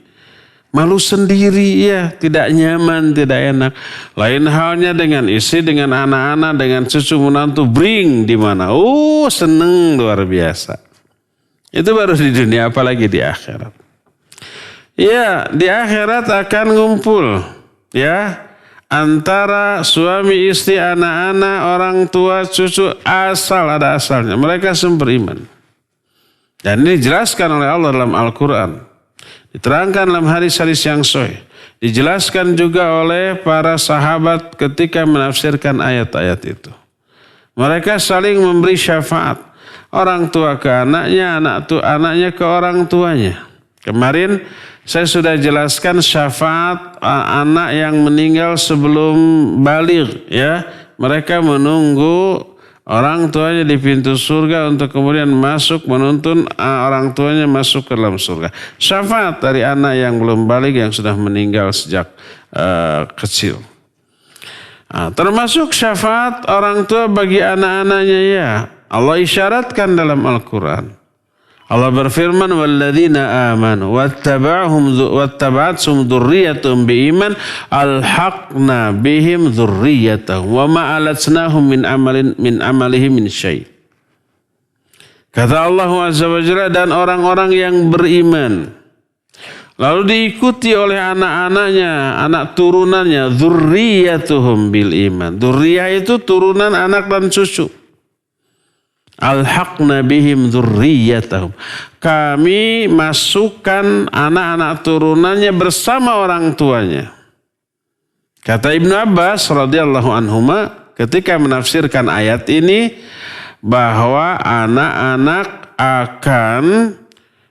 Malu sendiri ya, tidak nyaman, tidak enak. Lain halnya dengan istri, dengan anak-anak, dengan cucu menantu, bring di mana. Oh seneng luar biasa. Itu baru di dunia, apalagi di akhirat. Ya, di akhirat akan ngumpul ya. Antara suami, istri, anak-anak, orang tua, cucu, asal ada asalnya. Mereka semua beriman. Dan ini dijelaskan oleh Allah dalam Al-Quran. Diterangkan dalam hadis-hadis yang sahih. Dijelaskan juga oleh para sahabat ketika menafsirkan ayat-ayat itu. Mereka saling memberi syafaat. Orang tua ke anaknya, anaknya ke orang tuanya. Kemarin saya sudah jelaskan syafaat anak yang meninggal sebelum baligh, ya. Mereka menunggu orang tuanya di pintu surga untuk kemudian masuk menuntun orang tuanya masuk ke dalam surga. Syafaat dari anak yang belum baligh yang sudah meninggal sejak kecil. Termasuk syafaat orang tua bagi anak-anaknya, ya. Allah isyaratkan dalam Al-Quran. Allah berfirman, walladzina amanu wattaba'athum dzurriyyatuhum biiman alhaqna bihim dzurriyyatahum wa ma alatnahum min amalihim min syai'. Kata Allah Azza wa Jalla, dan orang-orang yang beriman lalu diikuti oleh anak-anaknya, anak turunannya, dzurriyyatuhum bil iman. Dzurriyyah itu turunan anak dan cucu. Alhaqna bihim dzurriyyatahum. Kami masukkan anak-anak turunannya bersama orang tuanya. Kata Ibnu Abbas radhiyallahu anhuma ketika menafsirkan ayat ini bahwa anak-anak akan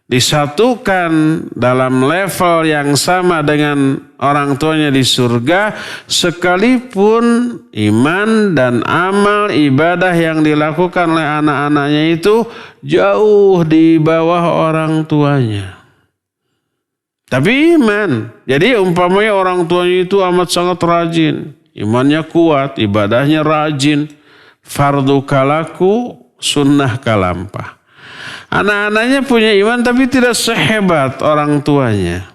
disatukan dalam level yang sama dengan orang tuanya di surga sekalipun iman dan amal ibadah yang dilakukan oleh anak-anaknya itu jauh di bawah orang tuanya. Tapi iman. Jadi umpamanya orang tuanya itu amat sangat rajin, imannya kuat, ibadahnya rajin, fardu kalaku, sunnah kalampah. Anak-anaknya punya iman tapi tidak sehebat orang tuanya.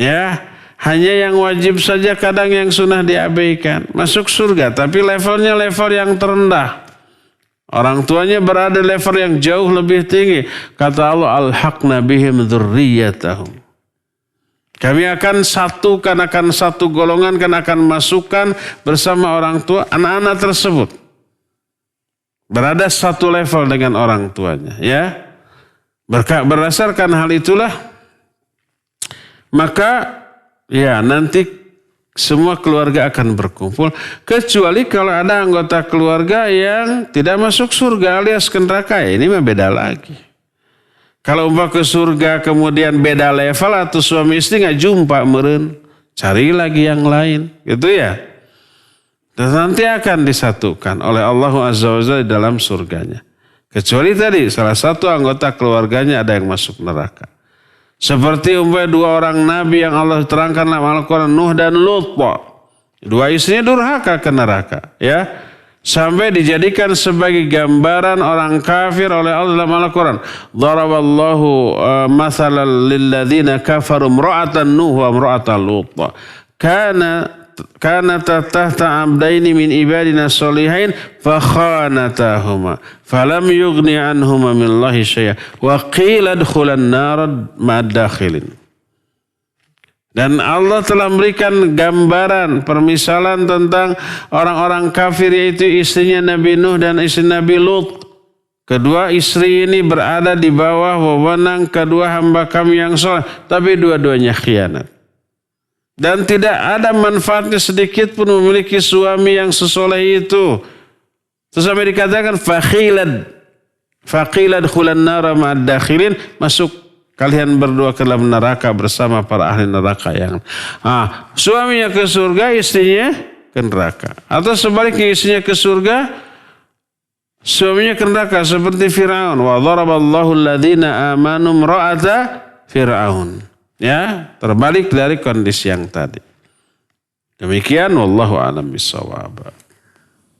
Ya, hanya yang wajib saja, kadang yang sunnah diabaikan. Masuk surga tapi levelnya level yang terendah. Orang tuanya berada level yang jauh lebih tinggi. Kata Allah, alhaqna bihim dzurriyyatahum. Kami akan satukan, akan satu golongan, akan masukkan bersama orang tua anak-anak tersebut. Berada satu level dengan orang tuanya, ya. Berdasarkan hal itulah maka ya nanti semua keluarga akan berkumpul, kecuali kalau ada anggota keluarga yang tidak masuk surga alias ke neraka, ya ini mah beda lagi. Kalau umpah ke surga kemudian beda level atau suami istri nggak jumpa meren, cari lagi yang lain, gitu ya. Dan nanti akan disatukan oleh Allah Azza wa Jalla dalam surganya. Kecuali tadi salah satu anggota keluarganya ada yang masuk neraka. Seperti umpamanya dua orang nabi yang Allah terangkan dalam Al-Quran, Nuh dan Lut. Dua istrinya durhaka ke neraka, ya. Sampai dijadikan sebagai gambaran orang kafir oleh Allah dalam Al-Quran. Daraballahu mathalan lilladzina kafaru imra'atan Nuh wa imra'atan Lut. Kana tahta abdaini min ibadina sholihain fa khanatahuma falam yughni anhuma minallahi syai'a wa qila adkhulan nar ma'ad dakhilin. Dan Allah telah memberikan gambaran permisalan tentang orang-orang kafir, yaitu istrinya Nabi Nuh dan istri Nabi Lut. Kedua istri ini berada di bawah wewenang kedua hamba kami yang soleh, tapi dua-duanya khianat. Dan tidak ada manfaatnya sedikit pun memiliki suami yang sesoleh itu. Terus sampai dikatakan faqilad khulan nara ma'ad dakhilin, masuk kalian berdua ke dalam neraka bersama para ahli neraka yang suaminya ke surga, istrinya ke neraka. Atau sebaliknya, istrinya ke surga, suaminya ke neraka, seperti Fir'aun. Wa dharaballahu alladhina amanu imra'ata Fir'aun. Ya, terbalik dari kondisi yang tadi. Demikian, wallahu a'lam bishawab.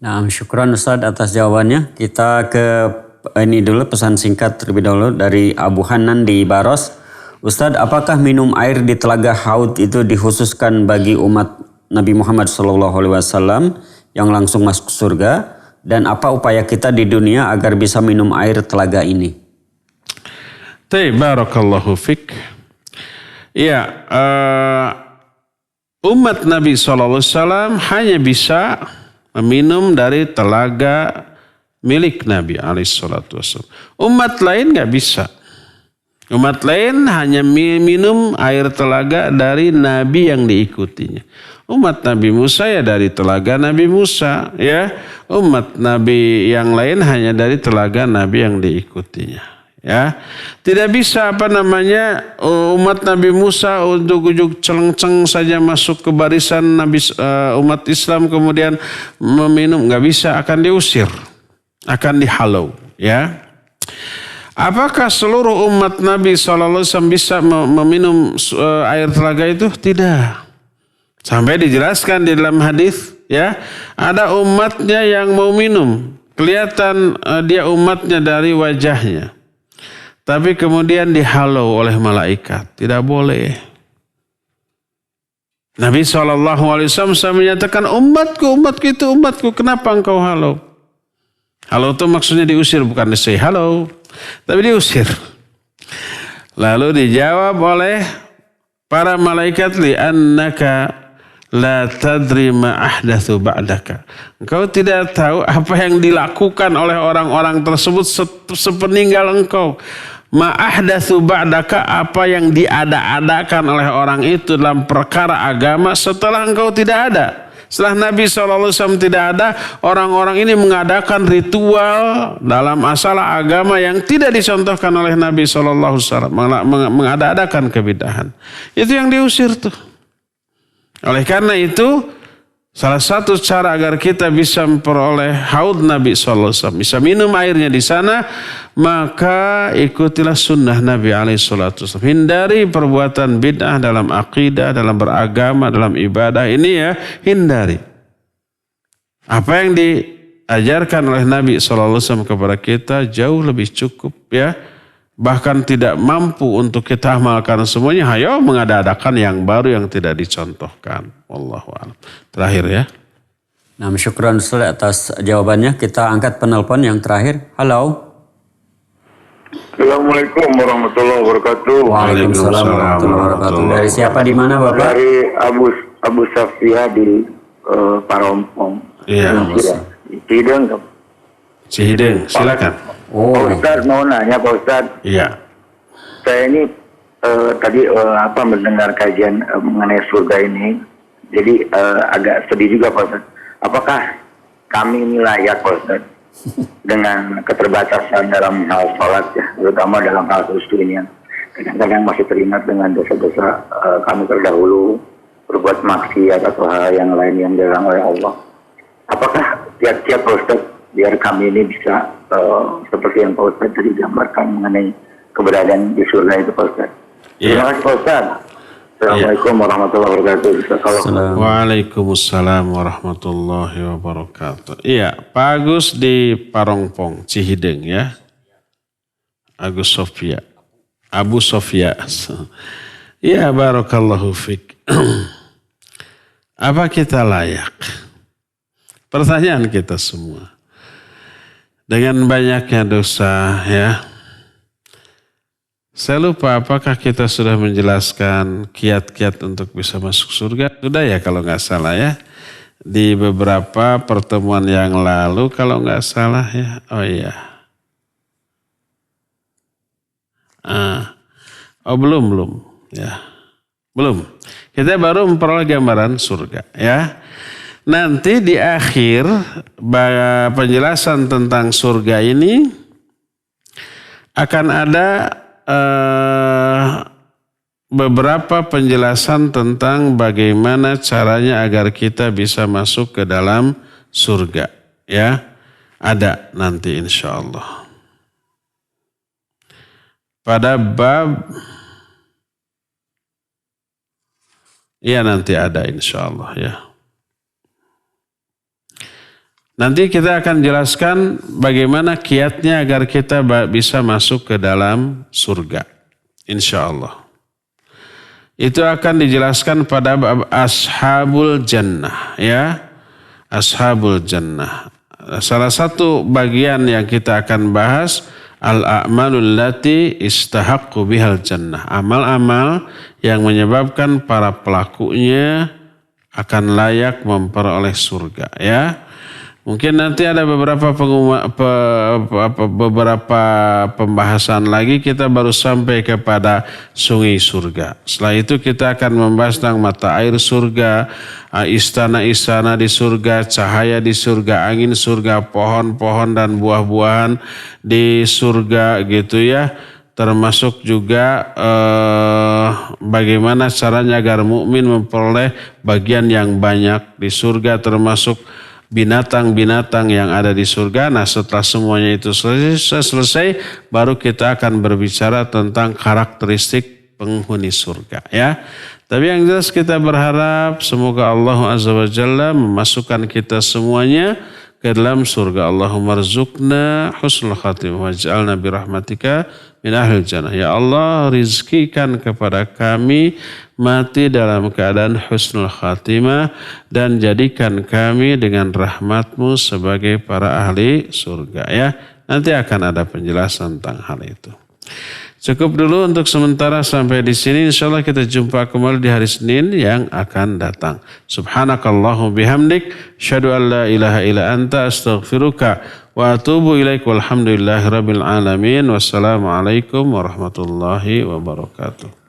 Nah, syukran Ustaz atas jawabannya. Kita ke ini dulu, pesan singkat terlebih dahulu dari Abu Hanan di Baros. Ustaz, apakah minum air di telaga Haud itu dikhususkan bagi umat Nabi Muhammad SAW yang langsung masuk surga? Dan apa upaya kita di dunia agar bisa minum air telaga ini? Barakallahu fik. Ya, umat Nabi SAW hanya bisa meminum dari telaga milik Nabi SAW. Umat lain nggak bisa. Umat lain hanya minum air telaga dari nabi yang diikutinya. Umat Nabi Musa ya dari telaga Nabi Musa, ya. Umat nabi yang lain hanya dari telaga nabi yang diikutinya, ya. Tidak bisa umat Nabi Musa untuk ujuk celeng-ceng saja masuk ke barisan umat Islam kemudian meminum, nggak bisa, akan diusir, akan dihalau, ya. Apakah seluruh umat Nabi SAW bisa meminum air telaga itu? Tidak. Sampai dijelaskan di dalam hadis, ya, ada umatnya yang mau minum, kelihatan dia umatnya dari wajahnya, tapi kemudian dihalau oleh malaikat, tidak boleh. Nabi SAW menyatakan, umatku itu umatku, kenapa engkau halau? Halau itu maksudnya diusir, bukan say halau, tapi diusir. Lalu dijawab oleh para malaikat, li'annaka la tadri ma ahdatsu ba'daka. Engkau tidak tahu apa yang dilakukan oleh orang-orang tersebut sepeninggal engkau. Ma ahdatsu ba'daka, apa yang diada-adakan oleh orang itu dalam perkara agama setelah engkau tidak ada. Setelah Nabi SAW tidak ada, orang-orang ini mengadakan ritual dalam masalah agama yang tidak dicontohkan oleh Nabi SAW. Mengada-adakan kebidahan. Itu yang diusir tuh. Oleh karena itu, salah satu cara agar kita bisa memperoleh haud Nabi SAW, bisa minum airnya di sana, maka ikutilah sunnah Nabi SAW. Hindari perbuatan bid'ah dalam akidah, dalam beragama, dalam ibadah ini, ya, hindari. Apa yang diajarkan oleh Nabi SAW kepada kita jauh lebih cukup, ya. Bahkan tidak mampu untuk kita amalkan semuanya, hayo mengada-adakan yang baru yang tidak dicontohkan. Wallahu a'lam. Terakhir, ya. Nah, syukran Ustaz atas jawabannya. Kita angkat penelpon yang terakhir. Halo. Assalamualaikum warahmatullahi wabarakatuh. Waalaikumsalam warahmatullahi wabarakatuh. Dari siapa, di mana Bapak? Dari Abu Safia di Parompong. Iya. Cihideng, silakan. Pak Ustadz mau nanya, Pak Ustadz. Iya. Saya ini tadi mendengar kajian mengenai surga ini, jadi agak sedih juga, Pak Ustadz. Apakah kami ini layak, Pak Ustadz, dengan keterbatasan dalam hal sholat, ya, terutama dalam hal khusus ini, kadang-kadang masih teringat dengan dosa-dosa kami terdahulu, berbuat maksiat atau hal yang lain yang dilarang oleh Allah. Apakah tiap-tiap, Pak Ustadz, biar kami ini bisa seperti yang Pak Ustadz tadi gambarkan mengenai keberadaan di surga itu, Pak Ustadz. Terima kasih, Pak Ustadz. Assalamualaikum warahmatullahi wabarakatuh. Waalaikumsalam warahmatullahi wabarakatuh. Iya, Pak Agus di Parongpong, Cihideng, ya. Agus Sofia. Abu Sofia. Iya, barakallahu fik. Apa kita layak? Pertanyaan kita semua. Dengan banyaknya dosa, ya. Saya lupa apakah kita sudah menjelaskan kiat-kiat untuk bisa masuk surga. Sudah, ya, kalau nggak salah, ya. Di beberapa pertemuan yang lalu kalau nggak salah, ya. Oh iya. Belum. Ya. Belum. Kita baru memperoleh gambaran surga, ya. Nanti di akhir penjelasan tentang surga ini akan ada beberapa penjelasan tentang bagaimana caranya agar kita bisa masuk ke dalam surga, ya. Ada nanti insya Allah. Pada bab, ya, nanti ada insya Allah, ya. Nanti kita akan jelaskan bagaimana kiatnya agar kita bisa masuk ke dalam surga. Insya Allah. Itu akan dijelaskan pada bab Ashabul Jannah, ya. Ashabul Jannah. Salah satu bagian yang kita akan bahas, al-a'malul lati istahaqqu bihal jannah. Amal-amal yang menyebabkan para pelakunya akan layak memperoleh surga, ya. Mungkin nanti ada beberapa beberapa pembahasan lagi, kita baru sampai kepada sungai surga. Setelah itu kita akan membahas tentang mata air surga, istana-istana di surga, cahaya di surga, angin surga, pohon-pohon dan buah-buahan di surga gitu ya. Termasuk juga bagaimana caranya agar mukmin memperoleh bagian yang banyak di surga, termasuk binatang-binatang yang ada di surga. Nah, setelah semuanya itu selesai, baru kita akan berbicara tentang karakteristik penghuni surga ya. Tapi yang jelas kita berharap semoga Allah Azza wa Jalla memasukkan kita semuanya ke dalam surga. Allahumma rzuqna husnul khatimah waj'alna birahmatika min ahlil jannah. Ya Allah, rizkikan kepada kami mati dalam keadaan husnul khatimah dan jadikan kami dengan rahmatmu sebagai para ahli surga ya. Nanti akan ada penjelasan tentang hal itu. Cukup dulu untuk sementara sampai di sini. Insyaallah kita jumpa kembali di hari Senin yang akan datang. Subhanakallahumma bihamdik, syahadu an la ilaha illa anta, astaghfiruka wa atubu ilaik. Walhamdulillahirabbil alamin. Wassalamualaikum warahmatullahi wabarakatuh.